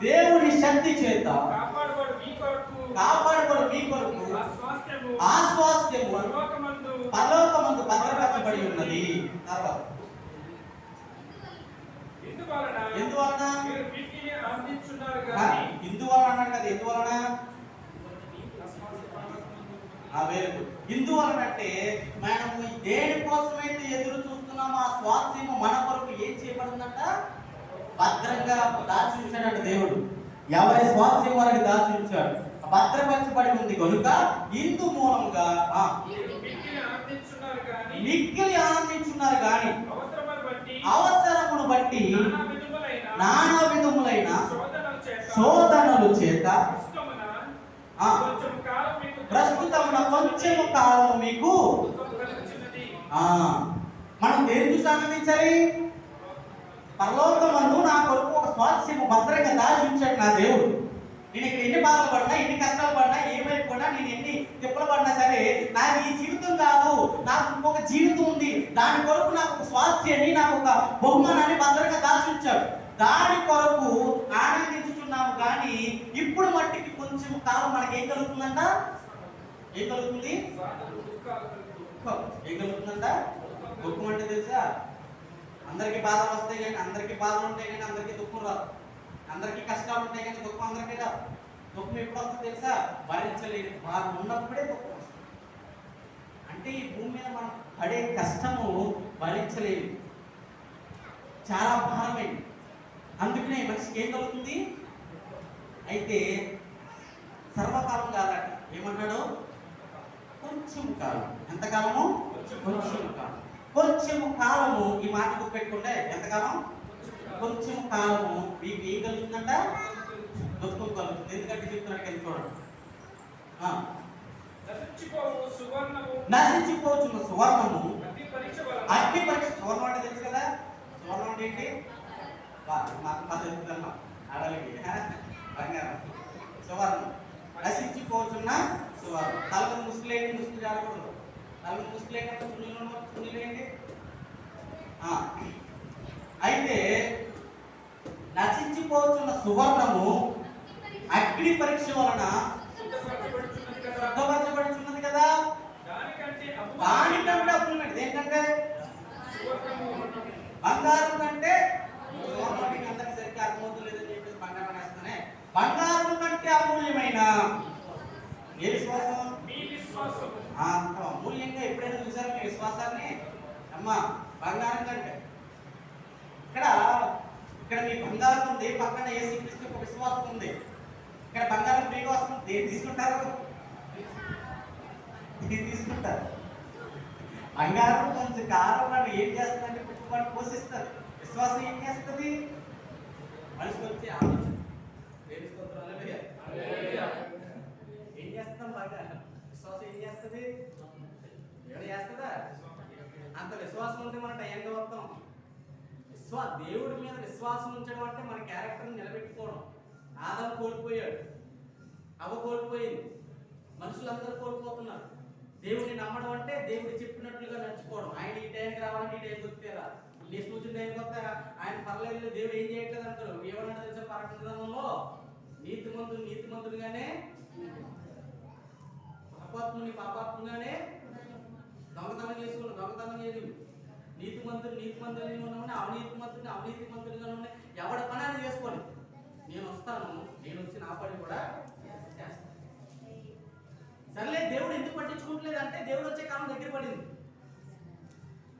దేవుని శక్తి చేత కాపాడబడు మీ కొరకు ఆ స్వాస్థ్యము పరలోకమందు భద్రపరచబడి ఉన్నది. తర్వాత ఎందువలన అన్నాడు కదా, ఎందువలన వేరు. ఇందువలన అంటే మనము దేని కోసమైతే ఎదురు చూస్తున్నామో ఆ స్వాస్థ్యము మన కొరకు ఏం చేయబడిందంట? భద్రంగా దాచి ఉంచాడు దేవుడు. ఎవరి స్వాస్థ్యం వారికి దాచి ఉంచాడు, భద్రపరచబడి ఉంది కనుక ఇందు మూలంగా మిక్కిలి ఆనందించున్నారు కానీ అవసరమును బట్టి నానా విధములైన శోధనలు చేత ప్రస్తుతమున కొంచెము కాలం మీకు. మనం దేని చూసి ఆనందించాలి? పరలోకమందు నా కొరకు ఒక స్వాస్థ్యము భద్రంగా దాచి ఉంచాడు నా దేవుడు. నేను ఇక్కడ ఎన్ని బాధలు పడినా, ఎన్ని కష్టాలు పడినా, ఏమైపోయినా, నేను ఎన్ని తిప్పలు పడినా సరే నాకు ఈ జీవితం కాదు, నాకు ఇంకొక జీవితం ఉంది. దాని కొరకు నాకు ఒక స్వాస్థ్యాన్ని, నాకు ఒక బహుమానాన్ని భద్రంగా దాచి ఉంచాడు. దాని కొరకు ఆనందించుతున్నాము. కానీ ఇప్పుడు మట్టికి కొంచెం కాలం మనకి ఏం కలుగుతుందంట? ఏం కలుగుతుంది? ఏం కలుగుతుందంట? దుఃఖం అంటే తెలుసా? అందరికీ బాధలు వస్తాయి కానీ, అందరికీ బాధలు ఉంటాయి కానీ అందరికీ దుఃఖం రాదు. అందరికీ కష్టాలు ఉంటాయి కానీ దుఃఖం అందరికీ రాదు. దుఃఖం ఎప్పుడు వస్తుంది తెలుసా? భరించలేని భారం ఉన్నప్పుడే దుఃఖం వస్తుంది. అంటే ఈ భూమి మీద మనం పడే కష్టము భరించలేని, చాలా భారమైంది. అందుకనే మనిషికి ఏం కలుగుతుంది? అయితే సర్వకాలం కాదట. ఏమన్నాడు? కొంచెం కాలం. ఎంతకాలము? కొంచెం కాలం. కొంచెం కాలము. ఈ మాట గుర్తుపెట్టుకుంటే ఎంతకాలం? కొంచెం కాలము మీకు ఏం కలుగుతుందంట? దుఃఖం కలుగుతుంది. ఎందుకంటే చెప్తున్నాడు కదా చూడండి. నశించిపోతున్న సువర్ణము అగ్ని పరీక్ష. సువర్ణం అంటే తెలుసు కదా? సువర్ణం అంటే ఏంటి? మాకు తెలుస్తుందమ్మా ఆడలకి బంగారం. సువర్ణం నశించిపోతున్న సువర్ణం. తలకు ముసుగులేంటి? ముసుగు జారకూడదు. తలకు ముసుగులేంటే చున్నీలేంటి? అయితే నశించిపోతున్న సువర్ణము అగ్ని పరీక్ష వలన శుద్ధపరచబడుతున్నది కదా. దానికంటే అప్పులు ఏంటంటే బంగారం కంటే సువర్ణానికి అందరికి సరిగ్గా అర్థమవుతుంది లేదని చెప్పేసి బంగారం వేస్తానే. బంగారం కంటే అమూల్యమైన ఏ విశ్వాసం? అంత అమూల్యంగా ఎప్పుడైనా చూసారు మీ విశ్వాసాన్ని? అమ్మా బంగారం కంటే ఇక్కడ మీ బంగారం ఉంది, పక్కన యేసుక్రీస్తు ఒక విశ్వాసం ఉంది. ఇక్కడ బంగారం ఫ్రీగా వస్తుంది. దేని తీసుకుంటారు? తీసుకుంటారు. బంగారం కొంచెం కారం వాడు ఏం చేస్తుందంటే కుటుంబాన్ని పోషిస్తారు. విశ్వాసం ఏం చేస్తుంది? మనిషికి వచ్చి ఆలోచన ఏం చేస్తాం? బాగా విశ్వాసం ఏం చేస్తుంది? ఏమైనా చేస్తుందా? అంత విశ్వాసం ఉంటే మనం టైంగా వస్తాం. దేవుడి మీద విశ్వాసం ఉంచడం అంటే మన క్యారెక్టర్ని నిలబెట్టుకోవడం. ఆదాము కోల్పోయాడు, అవ్వ కోల్పోయింది, మనుషులందరూ కోల్పోతున్నారు. దేవుడిని నమ్మడం అంటే దేవుడు చెప్పినట్లుగా నడుచుకోవడం. ఆయన ఈ టైంకి రావాలంటే ఈ టైంకి వస్తారా? నెక్స్ట్ వచ్చిన టైంకి వస్తారా? ఆయన పర్లేదు, దేవుడు ఏం చేయట్లేదు అంటారు. ఏమన్నా తెలిసిన ప్రకటన గ్రంథంలో నీతిమంతుడుగానే, పాపాత్ముగానే దొంగతనం చేసి నీతిమంతుడిని ఉన్నామని అవినీతిమంతుడిగా ఉన్నాయి. ఎవడ పని చేసుకోండి. నేను వస్తాను, నేను వచ్చి నా పని కూడా చేస్తాను. సర్లే, దేవుడు ఎందుకు పట్టించుకోవట్లేదు అంటే దేవుడు వచ్చే కాలం దగ్గర పడింది.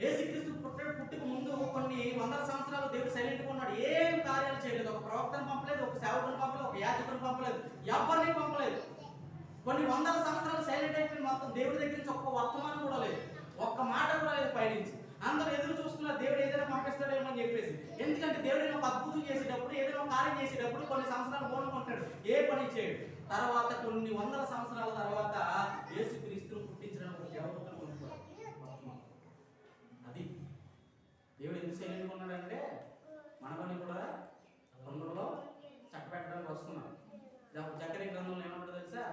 యేసుక్రీస్తు పుట్టుక ముందు కొన్ని వందల సంవత్సరాలు దేవుడు సైలెంట్గా ఉన్నాడు. ఏం కార్యాలు చేయలేదు. ఒక ప్రవక్తను పంపలేదు, ఒక సేవకుని పంపలేదు, ఒక యాజకుని పంపలేదు, ఎవరిని పంపలేదు. కొన్ని వందల సంవత్సరాలు సైలెంట్ అయిపోయింది. మొత్తం దేవుడి దగ్గర నుంచి ఒక్క వర్తమానం కూడా లేదు, ఒక్క మాట కూడా లేదు పైనుంచి. అందరూ ఎదురు చూస్తున్నారు దేవుడు ఏదైనా పంపిస్తాడేమో అని చెప్పేసి. ఎందుకంటే దేవుడు ఒక అద్భుతం చేసేటప్పుడు, ఏదైనా కార్యం చేసేటప్పుడు కొన్ని సంవత్సరాలు మూలకుంటాడు, ఏ పని చేయడు. తర్వాత కొన్ని వందల సంవత్సరాల తర్వాత యేసుక్రీస్తును పుట్టించడానికి ఒక దేవదూతను పంపుతాడు. అది దేవుడు ఎందుకు సైలెంట్గా ఉన్నాడంటే మన పని కూడా తొందరలో చక్కబెట్టడానికి వస్తున్నాడు. జకర్యా గ్రంథంలో ఏమంటాడు తెలుసా?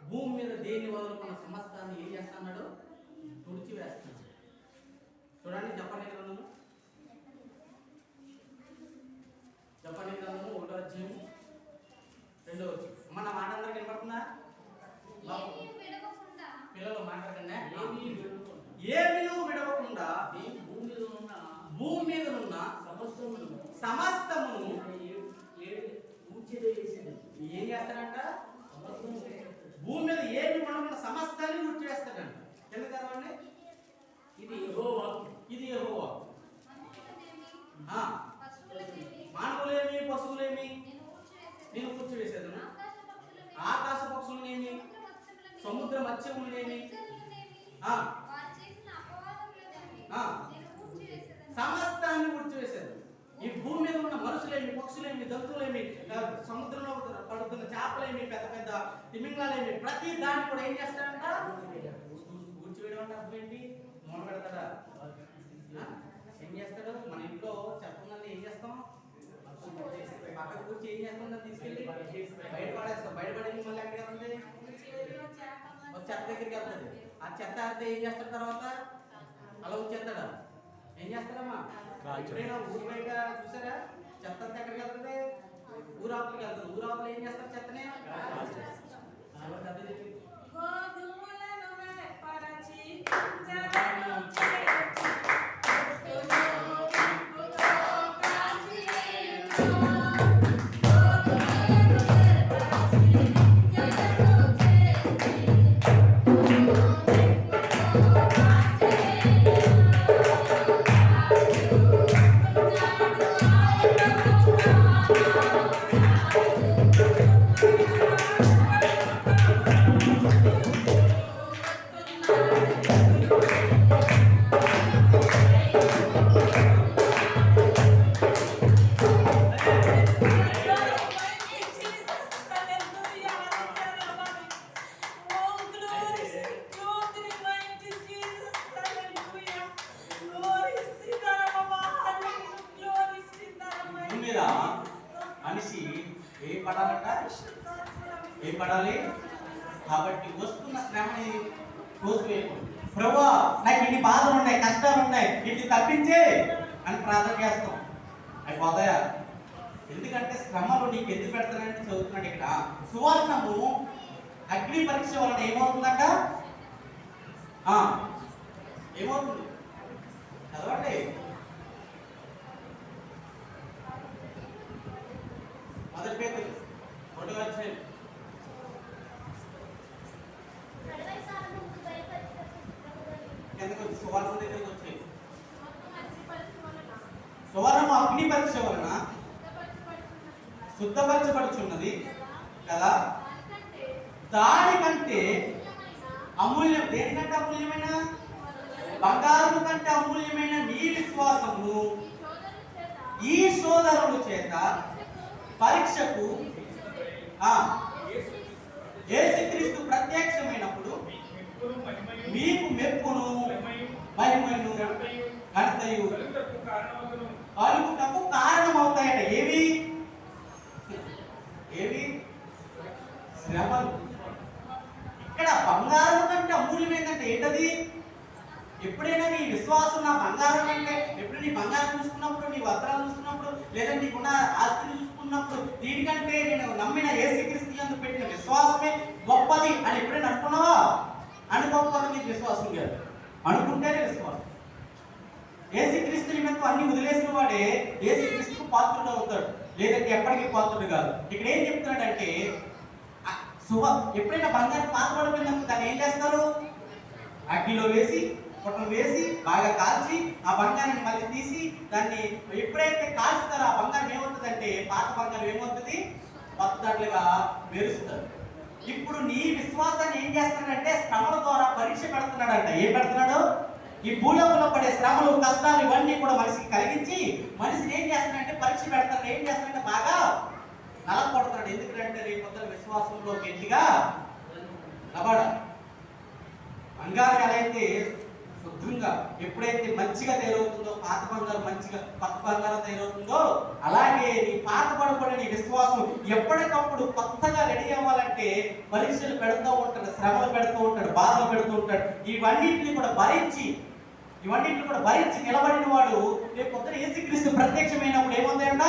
భూమి మీద దేన్ని వదులుకున్న సమస్తాన్ని ఏం చేస్తున్నాడు? తుడిచి వేస్తున్నాడు. చూడండి జకర్యా గ్రంథము 1వ అధ్యాయం 2వ వచనం. మన మాట అందరికి వినపడుతుందా? పిల్లలు మాట్లాడకండి. ఏమీ విడవకుండా భూమి మీద ఉన్న సమస్తమును ఏం చేస్తాడంట? భూమి మీద ఏమి ఉండకుండా సమస్తాన్ని గుర్తు చేస్తాడంట. ఎందుకు చదవండి? ఇది యెహోవా. మానవులేమి పశువులేమి నేను కూర్చోవేసేదను. ఆకాశ పక్షులనేమి సముద్ర మత్స్యములనేమి సమస్తాన్ని కూర్చోవేసేది. ఈ భూమి మీద ఉన్న మనుషులేమి, పక్షులేమి, జంతువులేమి, సముద్రంలో పడుతున్న చేపలేమి, పెద్ద పెద్ద తిమింగళాలేమి, ప్రతి దాన్ని కూడా ఏం చేస్తాడంట? కూర్చోవేయడం అంటే అర్థం ఏంటి? మూల పెడతాడా? ఏం చేస్తాడు? మన ఇంట్లో చెత్త ఏం చేస్తాం? పక్కకు కూర్చి ఏం చేస్తాం? తీసుకెళ్ళి బయట పడేస్తాం. బయటపడేది మళ్ళీ ఎక్కడికి వెళ్తుంది? చెత్త దగ్గరికి వెళ్తుంది. ఆ చెత్త అయితే ఏం చేస్తాడు? తర్వాత అలా వచ్చేస్తాడా? ఏం చేస్తారమ్మా? ఎప్పుడైనా ఊరు బయట చూసారా? చెత్త అంతా ఎక్కడికి వెళ్తుంది? ఊరాపులకి వెళ్తుంది. ఊరాపులు ఏం చేస్తారు? చెత్తనే ఏం పడాలంట? ఏం పడాలి? కాబట్టి వస్తున్న శ్రమని తోసివేయకూడదు. ప్రభువా నాకు ఇన్ని బాధలు ఉన్నాయి, కష్టాలు ఉన్నాయి, ఇన్ని తప్పించే అని ప్రార్థన చేస్తాం. అయిపోతాయా? ఎందుకంటే శ్రమలు నీకు ఎందుకు పెడతానని చదువుతున్నాడు ఇక్కడ. సువర్ణము అగ్ని పరీక్ష వలన ఏమవుతుందంట? ఏమవుతుంది చదవండి. మొదటి పేతురు 1వ అధ్యాయం కిందకు వచ్చి సువర్ణ దగ్గరకు వచ్చి, సువర్ణము అగ్ని పరీక్ష వలన శుద్ధపరచబడుచున్నది కదా, దానికంటే అమూల్యం, దేనికంటే అమూల్యమైన? బంగారం కంటే అమూల్యమైన నీ విశ్వాసము ఈ సోదరుల చేత పరీక్షకు యేసుక్రీస్తు ప్రత్యక్షమైనప్పుడు మీకు మెప్పును మహిమను ఘనతయు కలుగుటకు కారణమవుతాయట. ఏవి? శ్రమలు. ఇక్కడ బంగారం కంటే అమూల్యమైందంటే ఏంటది? ఎప్పుడైనా నీ విశ్వాసం నా బంగారం కంటే, ఎప్పుడు నీ బంగారం చూసుకున్నప్పుడు, నీ వస్త్రాలు చూసుకున్నప్పుడు, లేదా నీకున్న ఆస్తిని చూసుకున్నప్పుడు, దీనికంటే నేను నమ్మిన యేసుక్రీస్తు యందు పెట్టిన విశ్వాసమే గొప్పది అని ఎప్పుడైనా అనుకున్నావా? అనుకోకపోతే నీకు విశ్వాసం కాదు, అనుకుంటేనే విశ్వాసం. యేసుక్రీస్తు నిమిత్తం అన్ని వదిలేసిన వాడే యేసుక్రీస్తుకు పాత్రుడు అవుతాడు, లేదంటే ఎప్పటికీ పాత్రుడు కాదు. ఇక్కడ ఏం చెప్తున్నాడంటే ఎప్పుడైనా బంగారం పాతపడిపోయినప్పుడు దాన్ని ఏం చేస్తారు? అగ్నిలో వేసి, పొట్టలు వేసి, బాగా కాల్చి ఆ బంగారాన్ని మళ్ళీ తీసి దాన్ని ఎప్పుడైతే కాల్చుతారో ఆ బంగారం ఏమవుతుందంటే, పాత బంగారం ఏమవుతుంది? కొత్తగా మెరుస్తుంది. ఇప్పుడు నీ విశ్వాసాన్ని ఏం చేస్తున్నాడంటే శ్రమల ద్వారా పరీక్ష పెడుతున్నాడంట. ఏం పెడుతున్నాడు? ఈ భూలోకంలో పడే శ్రమలు, కష్టాలు ఇవన్నీ కూడా మనిషికి కలిగించి మనిషిని ఏం చేస్తున్నాడంటే పరీక్ష పెడతాడు. ఏం చేస్తున్నాడంటే బాగా నలపడుతున్నాడు. ఎందుకంటే రేపు పొద్దున విశ్వాసంలో గట్టిగా నబడ. బంగారం ఎలా అయితే శుద్ధంగా ఎప్పుడైతే మంచిగా తయారవుతుందో, పాత బంగారం మంచిగా కొత్త బంగారం తయారవుతుందో, అలాగే నీ పాత పడబడిన నీ విశ్వాసం ఎప్పటికప్పుడు కొత్తగా రెడీ అవ్వాలంటే పరీక్షలు పెడుతూ ఉంటాడు, శ్రమలు పెడుతూ ఉంటాడు, బాధలు పెడుతూ ఉంటాడు. ఇవన్నింటినీ కూడా భరించి నిలబడిన వాడు రేపు పొద్దున యేసుక్రీస్తు ప్రత్యక్షమైనప్పుడు ఏమవుతాయంట?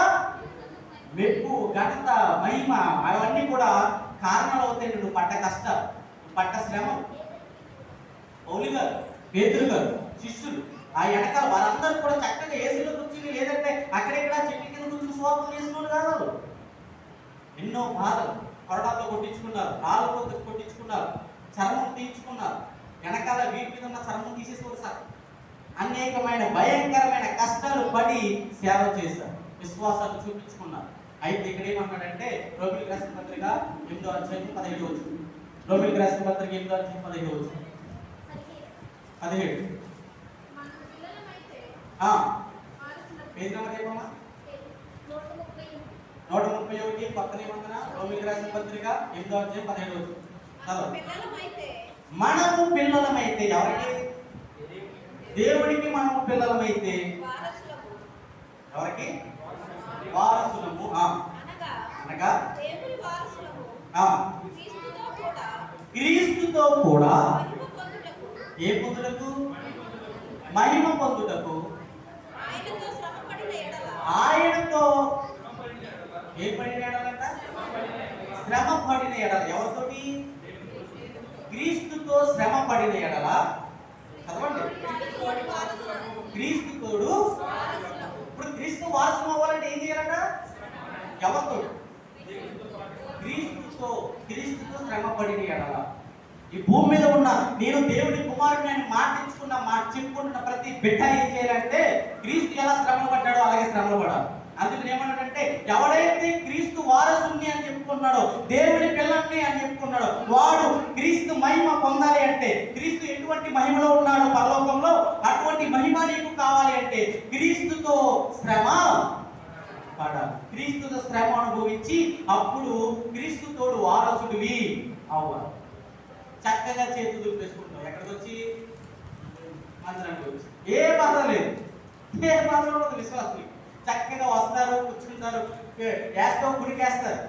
మెప్పు, ఘనత, మహిమ అవన్నీ కూడా కారణాలు అవుతాయి. నువ్వు పడ్డ కష్టాలు, పడ్డ శ్రమ. పౌలు గారు, పేతురు గారు, శిష్యులు ఆ వెనకాల వారందరూ కూడా చక్కగా ఏసీలో కూర్చుని, లేదంటే అక్కడెక్కడ చెట్ల కింద కూర్చుని స్వార్థం చేసుకున్నారు కాదు. ఎన్నో బాధలు, కొరడాతో కొట్టించుకున్నారు, రాళ్ళతో కొట్టించుకున్నారు, చర్మం తీయించుకున్నారు, వెనకాల వీటి మీద ఉన్న చర్మం తీసేసి సార్ అనేకమైన భయంకరమైన కష్టాలు పడి సేవ చేశారు, విశ్వాసాలు చూపించుకున్నారు. అయితే ఇక్కడ ఏమన్నాడంటే రోమిలికి రాసిన పత్రిక 8వ అధ్యాయం 15వ వచనం. రోమిలికి రాసిన పత్రిక 8వ అధ్యాయం 15వ వచనం. 17 పేజ్ నెంబర్ ఏమమ్మా? 131. పక్కన ఏమన్నా? రోమిలికి రాసిన పత్రిక 8వ అధ్యాయం 17వ వచనం. మనము పిల్లలమైతే, ఎవరికి? దేవుడికి మనము పిల్లలమైతే ఎవరికి? వారసులము. అనగా క్రీస్తుతో కూడా ఏ పొందుటకు? మహిమ పొందుటకు. ఆయనతో ఏ పడిన ఎడలంట? శ్రమ పడిన ఎడల. ఎవరితోటి? క్రీస్తుతో శ్రమ పడిన ఎడల. చదవండి. క్రీస్తు తోడు. ఇప్పుడు క్రీస్తు వారసులు అవ్వాలంటే ఏం చేయాలంట? ఎవరితో? క్రీస్తుతో శ్రమ పడిన ఎడల. ఈ భూమి మీద ఉన్న నేను దేవుడి కుమారుడిని అని చెప్పుకుంటున్న ప్రతి బిడ్డ ఏం చేయాలంటే క్రీస్తు ఎలా శ్రమలు పడ్డాడో అలాగే శ్రమలు పడాలి. అందుకని ఏమన్నాడంటే ఎవడైతే క్రీస్తు వారసుని అని చెప్పుకున్నాడో, దేవుడి పిల్లల్ని అని చెప్పుకున్నాడో, వాడు క్రీస్తు మహిమ పొందాలి అంటే, క్రీస్తు ఎటువంటి మహిమలో ఉన్నాడో పరలోకంలో అటువంటి మహిమ నీకు కావాలి అంటే క్రీస్తుతో శ్రమ పడాలి. క్రీస్తుతో శ్రమ అనుభవించి అప్పుడు క్రీస్తు తోడు వారసుడివి అవ్వాలి. చక్కగా చేతులు దులిపేసుకుంటాం. ఎక్కడికి వచ్చి? మందిరానికి వచ్చి. ఏ బాధ లేదు, ఏ బాధ ఉండదు. విశ్వాసులు చక్కగా వస్తారు, కూర్చుంటారు, వేస్తావు, గురికేస్తారు.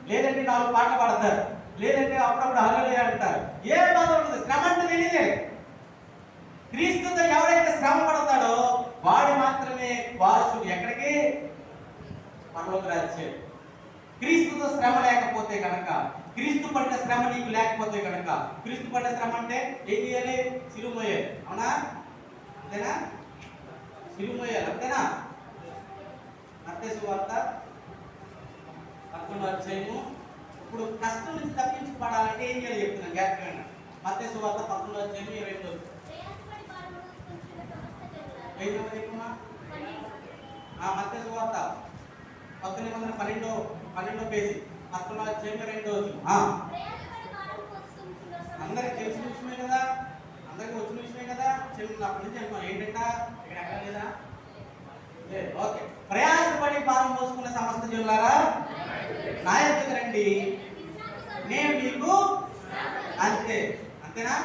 లేదంటే 4 పాటలు పాడతారు, లేదంటే అప్పుడప్పుడు హల్లెలూయా అంటారు. ఏ బాధ ఉండదు, శ్రమ అంటే తెలియదే. క్రీస్తుతో ఎవరైతే శ్రమ పడతాడో వాడు మాత్రమే వారసుడు. ఎక్కడికి? పరలోక రాజ్యం. క్రీస్తుతో శ్రమ లేకపోతే కనుక, క్రీస్తు పడిన శ్రమ నీకు లేకపోతే కనుక, క్రీస్తు పడిన శ్రమ అంటే ఏం చేయాలి? సిలువ మోయాలి. అవునా? అంతేనా? సిలువ మోయాలి, అంతేనా? మత్తయి సువార్త 11వ అధ్యాయము. ఇప్పుడు కష్టం నుంచి తప్పించుకోవడాలంటే ఏం చేయాలి చెప్తున్నాను జాగ్రత్తగా. మత్తయి సువార్త 11వ అధ్యాయం 22వ మత్తయి సువార్త 12వ పేజీ 11వ అధ్యాయం 2వ వచనం. అందరికి తెలిసిన విషయమే కదా, అందరికి వచ్చిన విషయమే కదా. చెల్లి అప్పటి నుంచి అనుకో ఏంటంట, ఇక్కడ ఎక్కడ లేదా? ఓకే. ప్రయాసపడి భారం మోసుకున్న సమస్త జనులారా నా యొద్దకు రండి, నేను మీకు అంతే. అంతేనా?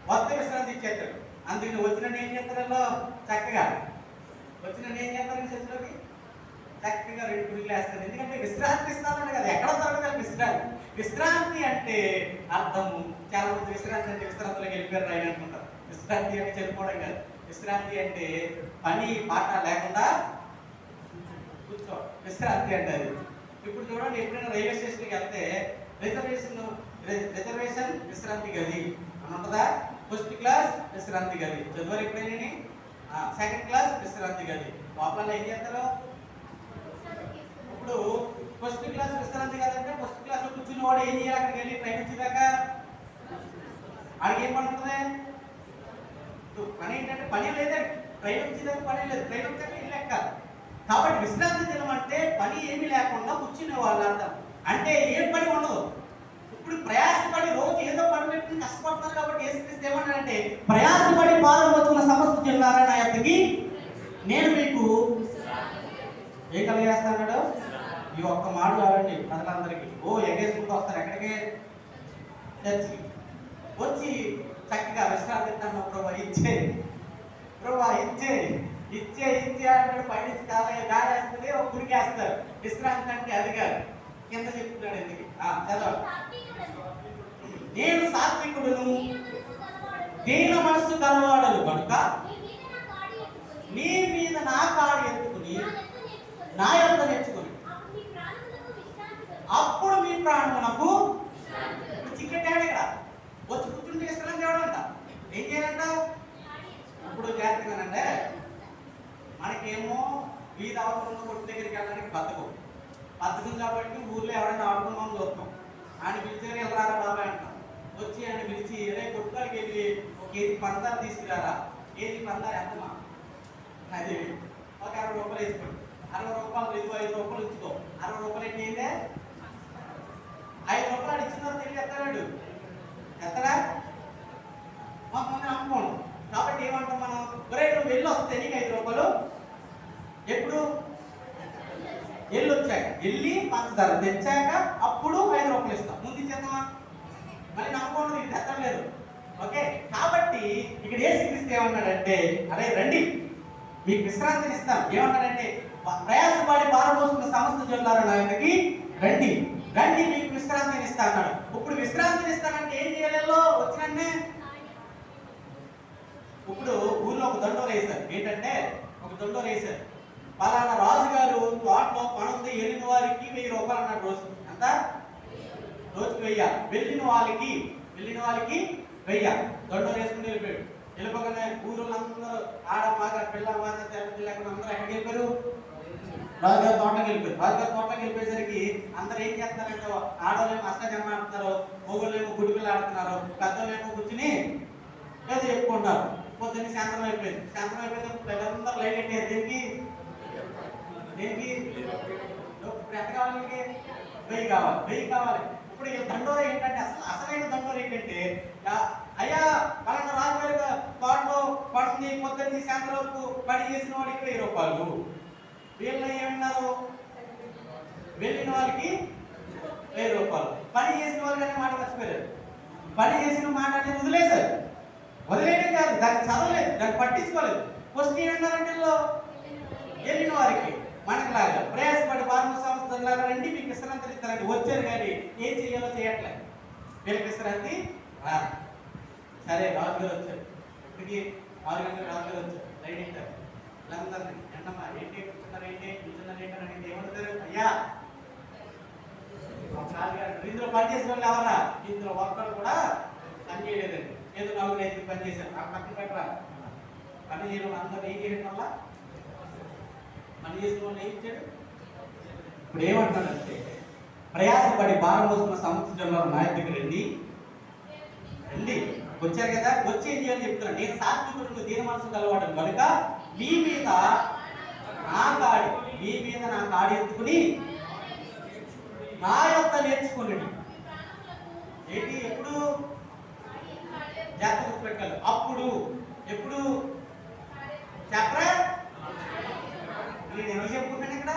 కొత్త విశ్రాంతి ఇచ్చేస్తాడు. అందుకని వచ్చిన ఏం చేస్తారో చక్కగా వచ్చిన ఏం చేస్తారని చర్చలోకి చక్కగా 2 గుడిలు వేస్తారు. ఎందుకంటే విశ్రాంతి ఇస్తానంటే కదా, ఎక్కడ దొరకదు విశ్రాంతి. విశ్రాంతి అంటే అర్థము, చాలా మంది విశ్రాంతి అంటే విశ్రాంతిలోకి వెళ్ళిపోయారు ఆయన అనుకుంటారు. విశ్రాంతి అంటే చెప్పుకోవడం కాదు. విశ్రాంతి అంటే పని పాట లేకుండా కూర్చో, విశ్రాంతి అంటే అది. ఇప్పుడు చూడండి, ఎప్పుడైనా రైల్వే స్టేషన్కి వెళ్తే రిజర్వేషన్ విశ్రాంతి గది అని ఉంటుందా? ఫస్ట్ క్లాస్ విశ్రాంతి గది చదువు ఎప్పుడైనా, సెకండ్ క్లాస్ విశ్రాంతి గది. లోపల ఏం చేస్తారు? ఇప్పుడు ఫస్ట్ క్లాస్ విశ్రాంతి గది అంటే ఫస్ట్ క్లాస్ లో కూర్చున్న వాడు ఏం చేయాలి? అక్కడికి వెళ్ళి ట్రైన్ వచ్చేదాకా ఆడికి ఏం పని ఉంటుంది? పని ఏంటంటే పని లేదండి, ట్రైన్ వచ్చేదాకా పని లేదు, ట్రైన్ వచ్చాక ఇల్లు ఎక్కాలి. కాబట్టి విశ్రాంతి దినం అంటే పని ఏమీ లేకుండా కూర్చునే వాళ్ళు అర్థం. అంటే ఏం పని ఉండదు. ఇప్పుడు ప్రయాసపడి రోజు ఏదో పని పెట్టుకుని కష్టపడతారు. కాబట్టి యేసుక్రీస్తు ఏమన్నాడంటే, ప్రయాసపడి భారం మోసుకున్న సమస్త జనులారా నా యొద్దకు నేను మీకు ఏం కలిగేస్తాడు? ఈ ఒక్క మాట చాలండి ప్రజలందరికీ. ఎగేసుకుంటూ వస్తారు ఎక్కడికి? చర్చికి వచ్చి చక్కగా విశ్రాంతి ఇస్తాను. ప్రభా ఇచ్చే, ప్రభా ఇచ్చే ఇచ్చే ఇచ్చే అంటే పైనుంచి గాలి వేస్తుంది, ఒక గురికి వేస్తారు. విశ్రాంతి అంటే అది కాదు. కింద చెప్తున్నాడు ఎందుకు చదవండి. నేను సాత్వికుడును, దీన మనస్సు కలవాడను కనుక నీ మీద నా కాడి ఎత్తుకుని నా యొక్క నేర్చుకుని అప్పుడు మీ ప్రాణమునకు చిక్కటాడు. ఇక్కడ వచ్చి కూర్చుంటే విశ్రాంతి తేవడంట. ఏం చేయాలంట? ఇప్పుడు జాగ్రత్తగానంటే మనకేమో వీధి అవసరంలో కొట్టు దగ్గరికి వెళ్ళడానికి బతకం కాబట్టి ఊర్లో ఎవరైనా ఆడుకున్నాం చూస్తాం. ఆయన పిలిచారు, వెళ్ళరారా బాబాయ్ అంటాం. వచ్చి ఆయన పిలిచి కొట్టుకాడికి వెళ్ళి ఒక కేజీ పందాలు తీసుకురారా. కేజీ పందాలు ఎంతమా? అది ఒక 60 రూపాయలు వేసుకోండి. 60 రూపాయలు 5 రూపాయలు ఉంచుకో. 60 రూపాయలు ఏంటి అయిందే? 5 రూపాయలు ఇచ్చిన తెలియదు ఎత్తాడు. ఎత్తడా? మొన్న అమ్ముకోండి. కాబట్టి ఏమంటాం మనం? నువ్వు వెళ్ళి వస్తే నీకు 5 రూపాయలు. ఎప్పుడు? వెళ్ళి వచ్చాక, వెళ్ళి పంచదార తెచ్చాక అప్పుడు 5 రూపాయలు ఇస్తాం. ముందు ఇచ్చేద్దామా? మళ్ళీ నమ్మకం ఇది ఎత్తలేదు. ఓకే. కాబట్టి ఇక్కడ యేసుక్రీస్తు ఏమన్నాడంటే, అరే రండి మీకు విశ్రాంతిని ఇస్తాం. ఏమన్నాడంటే, ప్రయాసపడి భారం మోసుకున్న సమస్త జనులారా నా యొద్దకు రండి, రండి మీకు విశ్రాంతిని ఇస్తా అన్నాడు. ఇప్పుడు విశ్రాంతిని ఇస్తానంటే ఏం చేయాలో వచ్చినంటే, ఇప్పుడు ఊర్లో ఒక దండోరు వేశారు. ఏంటంటే ఒక దండోరు వేశారు. పలానా రాజుగారు తోటలో పని ఉంది, వెళ్ళిన వారికి 1000 రూపాయలు అన్నాడు. రోజు అంత రోజుకి 1000. వెళ్ళిన వాళ్ళకి 1000 దండోరు వేసుకుని వెళ్ళిపోయాడు. వెళ్ళిపోగానే ఊళ్ళందరూ ఆడ మాగా పిల్ల మాగా పిల్లకుండా అందరూ ఎక్కడికి వెళ్ళిపోయారు? రాజుగారి తోటకి వెళ్ళిపోయారు. రాజుగారి తోటకి వెళ్ళిపోయేసరికి అందరూ ఏం చేస్తారంటే, ఆడవాళ్ళేమో అష్టజన్మ ఆడుతున్నారు, మొగుళ్ళేమో గుడిపిల్ల ఆడుతున్నారు, పెద్దలేమో కూర్చుని ఏదో చెప్పుకుంటారు. పొద్దున్న సాయంత్రం అయిపోయింది. సాయంత్రం అయిపోతే పిల్లలందరూ లైన్ పెట్టారు. దేనికి? ఇప్పుడు ఎంత కావాలి? 1000 కావాలి. 1000 కావాలి. ఇప్పుడు ఈ దండోర ఏంటంటే, అసలైన దండోర ఏంటంటే, అయ్యా పలానా రాజుగారి తోటలో పడుతుంది, పొద్దున్న సాయంత్రం వరకు పని చేసిన వాడికి 1000 రూపాయలు. వీళ్ళు ఏమన్నారు? వెళ్ళిన వాళ్ళకి 1000 రూపాయలు. పని చేసిన వాళ్ళకనే మాట మర్చిపోయారు. పని చేసిన మాట అనేది వదిలేశారు. వదిలేయడం కాదు, దాన్ని చదవలేదు, దాన్ని పట్టించుకోలేదు. ఫస్ట్ ఏమన్నారంటే వెళ్ళిన వారికి మనకులాగా ప్రయాసపడి భారత సంస్థలాగా రండి మీకు విశ్రాంతి ఇస్తారండి. వచ్చారు కానీ ఏం చేయాలో చేయట్లేదు. వీళ్ళకి విశ్రాంతి రాదు. సరే రాజుగారు వచ్చారు. ఇప్పటికి 6 గంటలకు రాజుగారు వచ్చారు. లైట్ ఇస్తారు వీళ్ళందరినీ ఎండమ్మా ఏంటి కూర్చున్నారు ఏంటి కూర్చున్నారు ఏంటి అని అడిగితే ఏమంటారు? అయ్యా రాజుగారు ఇందులో పనిచేసిన వాళ్ళు ఎవరా? ఇందులో ఒక్కరు కూడా పని చేయలేదండి. ఏదో 4-5 పని చేశారు. ఆ పక్కన పెట్టరా పని చేయడం అందరూ ఏం చేయడం వల్ల పని చేసిన వాళ్ళు ఏం ఇచ్చాడు? ఇప్పుడు ఏమంటాడంటే ప్రయాసపడి భారం మోసుకున్న సంస్థలో నాయకుడికి రండి రండి వచ్చారు కదా, వచ్చి ఏం చేయాలని చెప్తున్నాను. నేను సాత్వికుడు దీన మనసు కలవాడు కనుక మీ మీద నా కాడి ఎత్తుకుని నా యొక్క నేర్చుకోండి. ఏంటి ఎప్పుడు జాగ్రత్త పెట్టాలి. అప్పుడు ఎప్పుడు చెప్పరా? నేను ఎందుకు చెప్పుకున్నాను ఇక్కడ?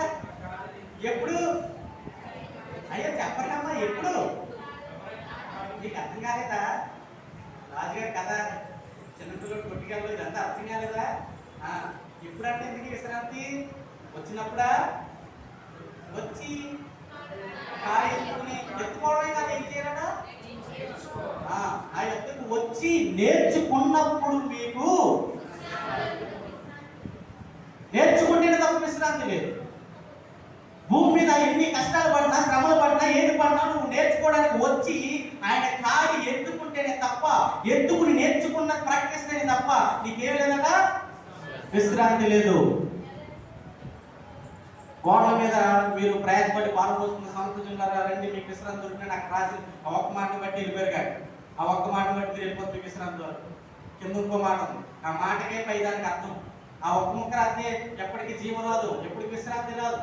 ఎప్పుడు అయ్యో చెప్పండమ్మా ఎప్పుడు? నీకు అర్థం కాలేదా? రాజుగారి కథ చిన్నపిల్లలు కొట్టుకెళ్ళదు ఇదంతా అర్థం కాలేదా? ఎప్పుడంటే ఎందుకు విశ్రాంతి? వచ్చినప్పుడా? వచ్చి కాయ ఎత్తుకుని ఎత్తుకోవడమే కదా ఏం చేయాలట? ఆ ఎత్తుకు వచ్చి నేర్చుకున్నప్పుడు మీకు నేర్చుకుంటేనే తప్ప విశ్రాంతి లేదు. భూమి మీద ఎన్ని కష్టాలు పడినా శ్రమలు పడినా ఏది పడినా నువ్వు నేర్చుకోవడానికి వచ్చి ఆయన కాడి ఎత్తుకుంటేనే తప్ప, ఎత్తుకుని నేర్చుకున్న ప్రాక్టీస్తేనే తప్ప నీకేం లేదట విశ్రాంతి లేదు. గోడల మీద మీరు ప్రయాసపడి పాల్గొస్తున్న సంస్థలున్నారా రండి మీకు విశ్రాంతి దొరికిన నాకు రాసి ఆ ఒక్క మాట బట్టి వెళ్ళిపోయారు కాదు. ఆ ఒక్క మాట బట్టి మీరు వెళ్ళిపోతుంది విశ్రాంతి దొరకదు. కింద ఇంకో మాట ఉంది. ఆ మాటకే పైదానికి అర్థం. ఆ ఒక్క ముక్క రాస్తే ఎప్పటికీ జీవం రాదు, ఎప్పటికి విశ్రాంతి రాదు.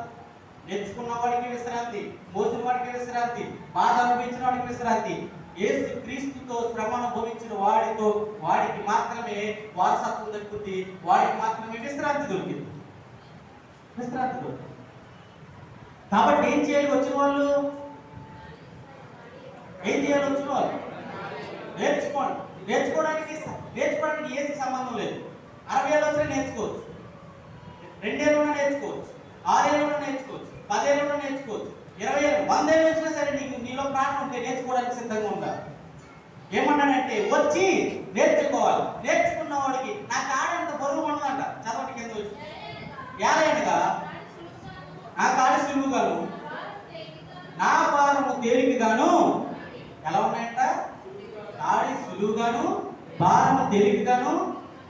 నేర్చుకున్న వాడికి విశ్రాంతి, మోసిన వాడికి విశ్రాంతి, బాధ అనుభవించిన వాడికి విశ్రాంతి. యేసు క్రీస్తుతో శ్రమ అనుభవించిన వాడికి మాత్రమే వారసత్వం దొరుకుతుంది. వాడికి మాత్రమే విశ్రాంతి దొరికింది. విశ్రాంతి దొరికింది. కాబట్టి ఏం చేయాలి వచ్చిన వాళ్ళు? ఏం చేయాలి వచ్చిన వాళ్ళు? నేర్చుకోండి. నేర్చుకోవడానికి ఏది సంబంధం లేదు. 60 ఏళ్ళు వచ్చినా నేర్చుకోవచ్చు, 2 ఏళ్ళున్నా నేర్చుకోవచ్చు, 6 ఏళ్ళున్నా నేర్చుకోవచ్చు, 10 ఏళ్ళున్నా నేర్చుకోవచ్చు, 20 ఏళ్ళు 100 ఏళ్ళు వచ్చినా సరే నీలో ప్రాణం ఉంటే నేర్చుకోవడానికి సిద్ధంగా ఉండాలి. ఏమన్నానంటే వచ్చి నేర్చుకోవాలి. నేర్చుకున్న వాడికి నా కాడంత బరువు ఉండదంట. చదవటి కింద వచ్చి ఏలైనగా నా కాడి సులువుగాను నా భారము తేలికగాను. ఎలా ఉన్నాయంట? కాడి సులువుగాను భారము తేలికగాను.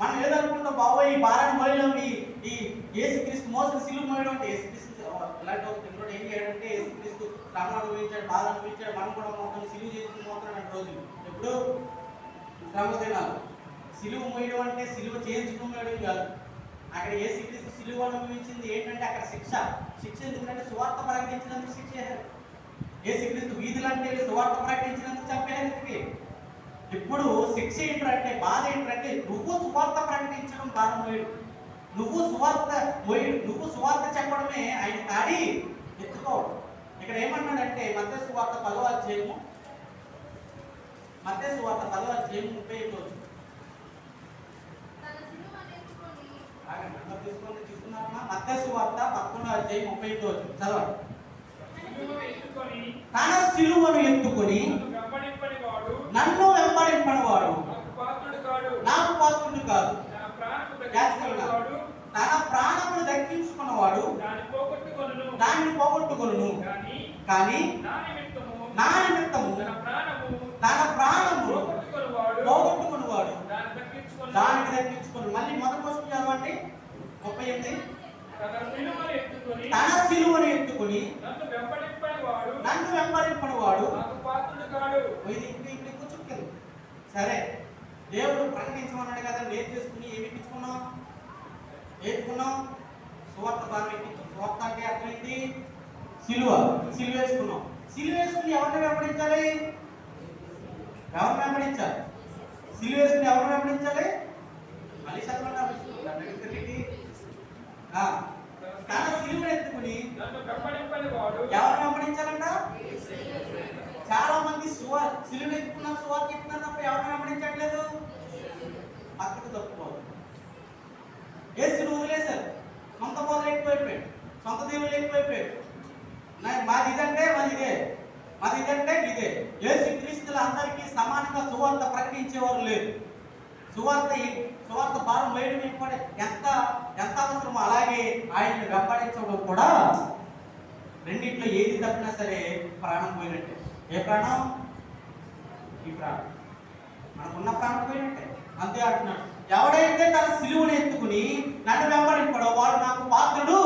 మనం ఏదనుకుంటాం బాబోయ్ ఈ భారాన్ని మోయడం ఈ యేసుక్రీస్తు మోసిన సిలువ మోయడం అంటే యేసుక్రీస్తు ఇలాంటి ఒక ఏం చేయడంటే యేసుక్రీస్తు శ్రమ అనుభవించాడు, బాధ అనుభవించాడు, మనం కూడా మోస్తాం సిలువ చేసుకుని మోస్తాడు అంటే రోజులు ఎప్పుడు శ్రమ దినాలు. సిలువ మోయడం అంటే సిలువ చేయించుకుని కాదు. అక్కడ యేసుక్రీస్తు సిలువ అనుభవించింది ఏంటంటే అక్కడ శిక్ష ఎందుకంటే సువార్త ప్రకటించినందుకు శిక్ష చేశారు. యేసుక్రీస్తు వీధులంటే సువార్త ప్రకటించినందుకు చంపేందుకు. ఇప్పుడు శిక్ష ఏంటంటే బాధ ఏంటంటే నువ్వు సువార్త ప్రకటించడం భారం మోయడు, నువ్వు సువార్త చెప్పడమే ఆయన కాడి ఎత్తుకోవడం. ఇక్కడ ఏమన్నాడంటే మత్తయి సువార్త 10వ అధ్యాయము 35 తీసుకున్నారమ్మా. మత్తయి సువార్త 11వ అధ్యాయం 35 చదవండి. తన సిలువను ఎత్తుకొని నన్ను వెంబడింపనివాడు నాకు పాత్రుడు కాదు. తన ప్రాణమును దక్కించుకున్నవాడు దాన్ని పోగొట్టుకొనును. కానీ నా నిమిత్తము తన ప్రాణము పోగొట్టుకున్నవాడు దానికి దక్కించుకుని. మళ్ళీ మొదటి వస్తుంది చదవండి 38. తన సిలువను ఎత్తుకుని నన్ను వెంబడింపనివాడు ఇప్పుడు చుక్కింది. సరే దేవుడు ప్రకటించమన్నాడు కదా, నేర్చేసుకుని ఏమి ఎక్కించుకున్నాం? సువార్త భారం ఎక్కించాం. సువార్త అంటే అర్థమైంది సిలువ వేసుకున్నాం. సిలువ వేసుకుని ఎవరిని వెంబడించాలి? సిలువ వేసుకుని ఎవరిని వెంబడించాలి? మళ్ళీ చదవండి. తన సిలువను ఎత్తుకుని ఎవరిని వెంబడించాలంట? చాలా మంది సిలువను ఎత్తుకున్నారు, సువార్త ఎత్తుకున్నప్పుడు ఎవరిని వెంబడించట్లేదు. పక్కకు తప్పుకోవాలి. యేసును వదిలేశారు, సొంత బోధన ఎక్కువైపోయాడు. సొంత దేవుళ్ళు ఎక్కువైపోయారు. మాది ఇదంటే మాది ఇదే, మాది ఇదంటే ఇదే. యేసు క్రీస్తులు అందరికీ సమానంగా సువార్త ప్రకటించేవారు లేరు. సువార్త భారం వేయడం ఎంత ఎంత అవసరమో అలాగే ఆయన్ని వెంబడించడం కూడా. రెండిట్లో ఏది తప్పినా సరే ప్రాణం పోయినట్టే. ఏ ప్రాణం? ఈ ప్రాణం. మనకున్న ప్రాణం పోయినట్టే. అంతే అంటున్నాడు. ఎవడైతే తన సిలువను ఎత్తుకుని నన్ను వెంబడింపడో వాడు నాకు పాత్రుడు.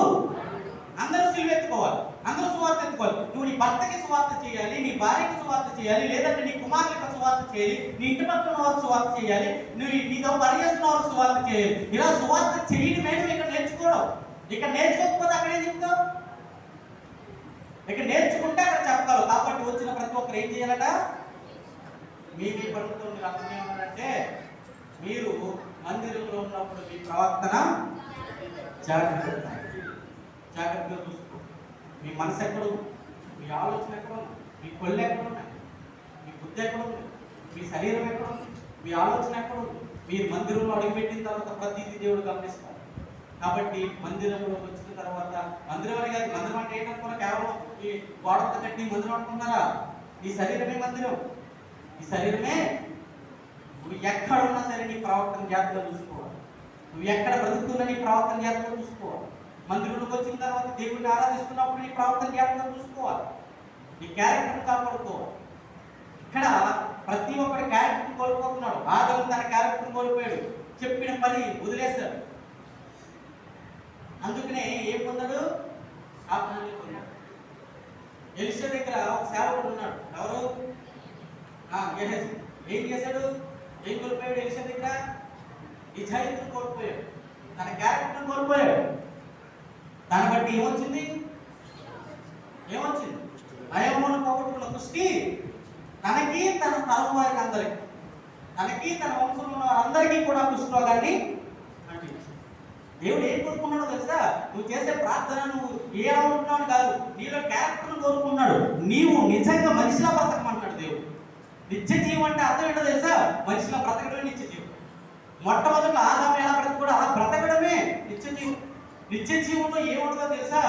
అందరూ సిలువ ఎత్తుకోవాలి, అందరూ సువార్త ఎత్తుకోవాలి. నువ్వు నీ భర్తకి సువార్త చేయాలి, నీ భార్యకి సువార్త చేయాలి, లేదంటే నీ కుమారులకు సువార్త చేయాలి, నీ ఇంటి పక్కన వారికి సువార్త చేయాలి, నువ్వు నీతో పనిచేస్తున్న వారికి సువార్త చేయాలి. ఇలా సువార్త చేయడమే నువ్వు ఇక్కడ నేర్చుకోవడం. ఇక్కడ నేర్చుకోకపోతే అక్కడే చెప్తావు. ఇక్కడ నేర్చుకుంటే అక్కడ చెప్పగలవు. కాబట్టి వచ్చిన ప్రతి ఒక్కరు ఏం చేయాలట? మీ పనులతో మీరు అర్థం ఏమన్నారంటే, మీరు మందిరంలో ఉన్నప్పుడు మీ ప్రవర్తన జాగ్రత్తగా చూసుకో. మీ మనసు ఎక్కడ ఉంది, మీ ఆలోచన ఎక్కడ ఉంది, మీ కొళ్ళు ఎక్కడ ఉన్నాయి, మీ బుద్ధి ఎక్కడ ఉంది, మీ శరీరం ఎక్కడ ఉంది, మీ ఆలోచన ఎక్కడ ఉంది. మీరు మందిరంలో అడుగుపెట్టిన తర్వాత ప్రతిదీ దేవుడు గమనిస్తారు. కాబట్టి మందిరంలో వచ్చిన తర్వాత మందిరం అని కాదు, మందిరం అంటే ఏంటనుకున్నా కేవలం ఈ గోడతో కట్టి మందిరం అనుకున్నారా? ఈ శరీరమే మందిరం. ఈ శరీరమే. నువ్వు ఎక్కడున్నా సరే నీ ప్రవర్తన జాగ్రత్తగా చూసుకోవాలి. నువ్వు ఎక్కడ బ్రతుకుతున్నా నీ ప్రవర్తన జాగ్రత్తగా చూసుకోవాలి. మందిరంలోకి వచ్చిన తర్వాత దేవుడిని ఆరాధిస్తున్నప్పుడు నీ ప్రవర్తన జాగ్రత్తగా చూసుకోవాలి. నీ క్యారెక్టర్ కాపాడుకోవాలి. ఇక్కడ ప్రతి ఒక్కరి క్యారెక్టర్ కోల్పోతున్నాడు. ఆదాము తన క్యారెక్టర్ కోల్పోయాడు, చెప్పిన పని వదిలేశాడు. అందుకనే ఏం పొందాడు? ఆత్మహత్య పొందాడు. ఎలీషా దగ్గర ఒక సేవకుడు ఉన్నాడు. ఎవరు? గెహజీ. ఏం చేశాడు? ఏం కోల్పోయాడు? ఎలీషా దగ్గర నిజాయితీని కోల్పోయాడు, తన క్యారెక్టర్ కోల్పోయాడు. దాన్ని బట్టి ఏమొచ్చింది? అయమ్మను పోగొట్టుకున్న దృష్టి తనకి, తన తరం వారికి అందరికి, తనకి తన వంశంలో ఉన్న వారందరికీ కూడా కుష్ఠరోగాన్ని అంటించింది. దేవుడు ఏం కోరుకున్నాడో తెలుసా? నువ్వు చేసే ప్రార్థన నువ్వు ఏమనుకున్నావు కాదు, నీలో క్యారెక్టర్ను కోరుకున్నాడు. నీవు నిజంగా మనిషిలా బ్రతకమంటాడు దేవుడు. నిత్య జీవం అంటే అర్థం ఏంటో తెలుసా? మనిషిలా బ్రతకడమే నిత్య జీవం. మొట్టమొదటి ఆదాము ఎలా బ్రతకూడదు అలా బ్రతకడమే నిత్య జీవం. నిత్య జీవంలో ఏముంటుందో తెలుసా?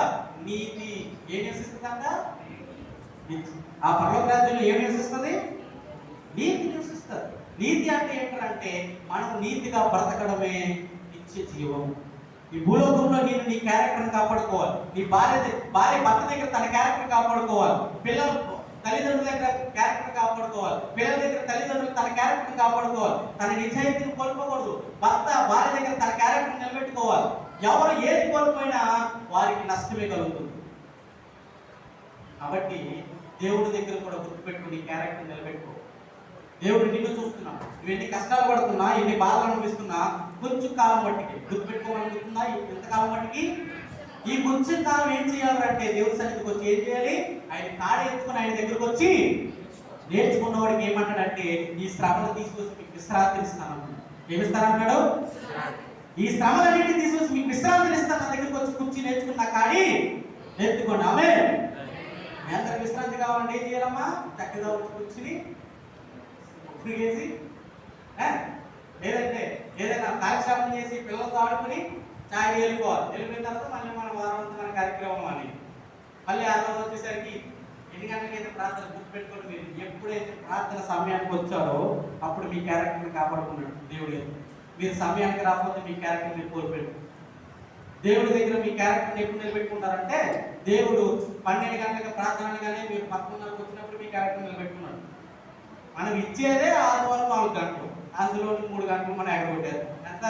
నీతి. ఏం నివసిస్తుందంట? ఆ పరలోక రాజ్యంలో ఏం నివసిస్తుంది? నీతి నివసిస్తుంది. నీతి అంటే ఏంటంటే మనం నీతిగా బ్రతకడమే నిత్య జీవం. ఈ భూలోకంలో నేను నీ క్యారెక్టర్ని కాపాడుకోవాలి. నీ భార్య భర్త దగ్గర తన క్యారెక్టర్ కాపాడుకోవాలి. పిల్లలు తల్లిదండ్రుల దగ్గర క్యారెక్టర్ కాపాడుకోవాలి. పిల్లల దగ్గర తల్లిదండ్రులు తన క్యారెక్టర్ కాపాడుకోవాలి. తన నిజాయితీని కోల్పోకూడదు. భర్త భార్య దగ్గర తన క్యారెక్టర్ నిలబెట్టుకోవాలి. ఎవరు ఏది కోల్పోయినా వారికి నష్టమే కలుగుతుంది. కాబట్టి దేవుడి దగ్గర కూడా గుర్తుపెట్టుకుని క్యారెక్టర్ నిలబెట్టుకో. దేవుడు నిన్ను చూస్తున్నా, నువ్వు ఎన్ని కష్టాలు పడుతున్నా, ఎన్ని బాధలు అనిపిస్తున్నా, కొంచెం కాలం బట్టికి గుర్తుపెట్టుకోవాలనుకుంటున్నా. ఎంతకాలం బట్టికి? ఈ కొంచెం కాలం ఏం చేయాలంటే దేవుడి సన్నిధికి వచ్చి ఏం చేయాలి? ఆయన కాడ ఎత్తుకుని ఆయన దగ్గరకు వచ్చి నేర్చుకున్నవాడికి ఏమంటాడంటే, ఈ శ్రమను తీసుకొచ్చి మీకు విశ్రాంతి ఇస్తాను. ఏమిస్తానంటాడు? ఈ శ్రమలన్నింటినీ తీసుకొచ్చి మీకు విశ్రాంతి ఇస్తాను. నా దగ్గరకు వచ్చి కూర్చి నేర్చుకున్న కాడి నేర్చుకోండి. ఆమె మీ అందరికి విశ్రాంతి కావాలంటే ఏం చేయాలమ్మా? చక్కగా వచ్చి కూర్చుని చేసి, లేదంటే ఏదైనా కాలక్షేపం చేసి పిల్లలతో ఆడుకుని చాయ్ వెళ్ళిపోవాలి. వెళ్ళిపోయిన తర్వాత మళ్ళీ మన వారవంతమైన కార్యక్రమం అని మళ్ళీ ఆ రోజు వచ్చేసరికి ఎన్ని గంటలకైతే ప్రార్థన గుర్తుపెట్టుకొని మీరు ఎప్పుడైతే ప్రార్థన సమయానికి వచ్చారో అప్పుడు మీ క్యారెక్టర్ని కాపాడుకున్నాడు దేవుడు. మీరు సమయానికి రాకపోతే మీ క్యారెక్టర్ మీరు కోల్పోయాడు. దేవుడి దగ్గర మీ క్యారెక్టర్ని ఎప్పుడు నిలబెట్టుకుంటారంటే, దేవుడు 12 గంటలకు ప్రార్థన అనగానే మీరు 11:30 వచ్చినప్పుడు మీ క్యారెక్టర్ నిలబెట్టుకున్నాడు. మనం ఇచ్చేదే 6 వరకు 4 గంటలు, అందులో 3 గంటలు మనం ఎగరగొట్టారు. ఎంత?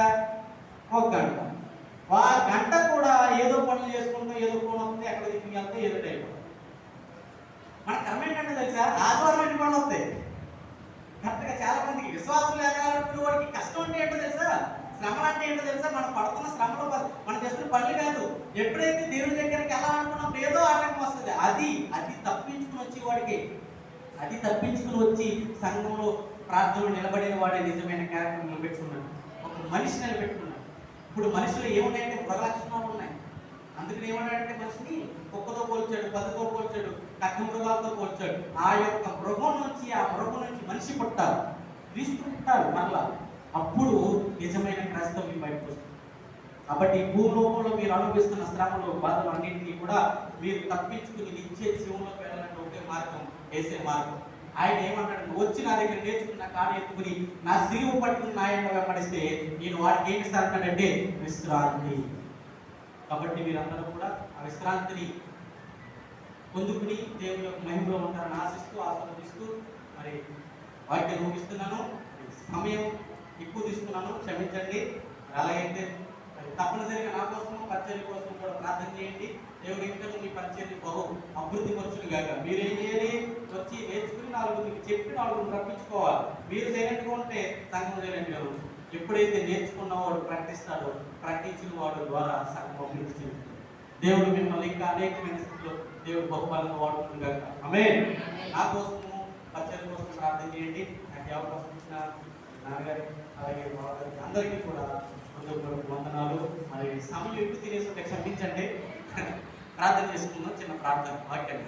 1 గంట. ఆ గంట కూడా ఏదో పనులు చేసుకుంటూ, ఏదో ఫోన్ వస్తుంది, ఎక్కడ దిగి వెళ్తే ఏదో టైం. మన కర్మ ఏంటంటే తెలుసా? ఆదివారం ఎన్ని పనులు వస్తాయి కరెక్ట్గా. చాలా మందికి విశ్వాసం లేకపోతే వాడికి కష్టం అంటే ఏంటో తెలుసా? శ్రమలు అంటే ఏంటో తెలుసా? మనం పడుతున్న శ్రమలో మనం చేస్తున్న పనులు కాదు. ఎప్పుడైతే దేవుడి దగ్గరికి ఎలా అనుకున్నప్పుడు ఏదో ఆటంకం వస్తుంది. అది తప్పించుకుని వచ్చి వాడికి, అది తప్పించుకుని వచ్చి సంఘంలో ప్రార్థనలో నిలబడిన వాడే నిజమైన క్యారెక్టర్ నిలబెట్టుకున్నాడు. ఒక మనిషి నిలబెట్టుకున్నాడు. ఇప్పుడు మనిషిలో ఏమున్నాయంటే మృగ లక్షణాలు ఉన్నాయి. అందుకని ఏమన్నాడంటే మనిషిని కుక్కతో పోల్చాడు, పదితో పోల్చాడు, కక్క మృగాలతో పోల్చాడు. ఆ యొక్క మృగం నుంచి మనిషి పుట్టాలి, క్రీస్తు పుట్టాలి మరలా. అప్పుడు నిజమైన క్రైస్తవ్యం బయటకు వస్తుంది. కాబట్టి ఈ భూలోకంలో మీరు అనుభవిస్తున్న శ్రమలు బాధలు అన్నింటినీ కూడా మీరు తప్పించుకుని నిత్య జీవంలోకి వెళ్ళాలంటే ఒకే మార్గం, వేసే మార్గం. ఆయన ఏమంటాడు, వచ్చి నా దగ్గర నేర్చుకున్న కాడి ఎత్తుకుని నా సిలువ పట్టుకుని నా ఎండ వెంబడిస్తే నేను వాడికి ఏమి ఇస్తానంటే విశ్రాంతి. కాబట్టి మీరందరూ కూడా ఆ విశ్రాంతిని పొందుకుని దేవుని యొక్క మహిమలో ఉంటారని ఆశిస్తూ ఆశీర్వదిస్తూ మరి వాక్యం ముగిస్తున్నాను. సమయం ఎక్కువ తీసుకున్నాను, క్షమించండి. అలాగైతే తప్పనిసరిగా నా కోసం పరిచర్య కోసం కూడా ప్రార్థన చేయండి. దేవుడు ఇంకా మీ పరిచర్య బహు అభివృద్ధి పరచును గాక. మీరేం చేయాలి, వచ్చి నేర్చుకుని మీకు చెప్పి నాలుగు రప్పించుకోవాలి. మీరు సైలెంట్గా ఉంటే సంఘం సైలెంట్గా ఉంటుంది. ఎప్పుడైతే నేర్చుకున్నవాడు ప్రకటిస్తాడో, ప్రకటించిన వాడు ద్వారా సంఘం అభివృద్ధి చెందుతుంది. దేవుడు మిమ్మల్ని ఇంకా అనేకమైన స్థితిలో దేవుడు బహుపాలను వాడుతుంది గాక. ఆమేన్. నా కోసము పరిచర్య కోసం ప్రార్థన చేయండి. నాకు అవకాశం ఇచ్చిన నాన్నగారి అలాగే బావగారికి అందరికీ కూడా వందనాలు. మరి సమయం ఎక్కువ తినేసి క్షమించండి. ప్రార్థన చేసుకున్నాం, చిన్న ప్రార్థన వాక్యం.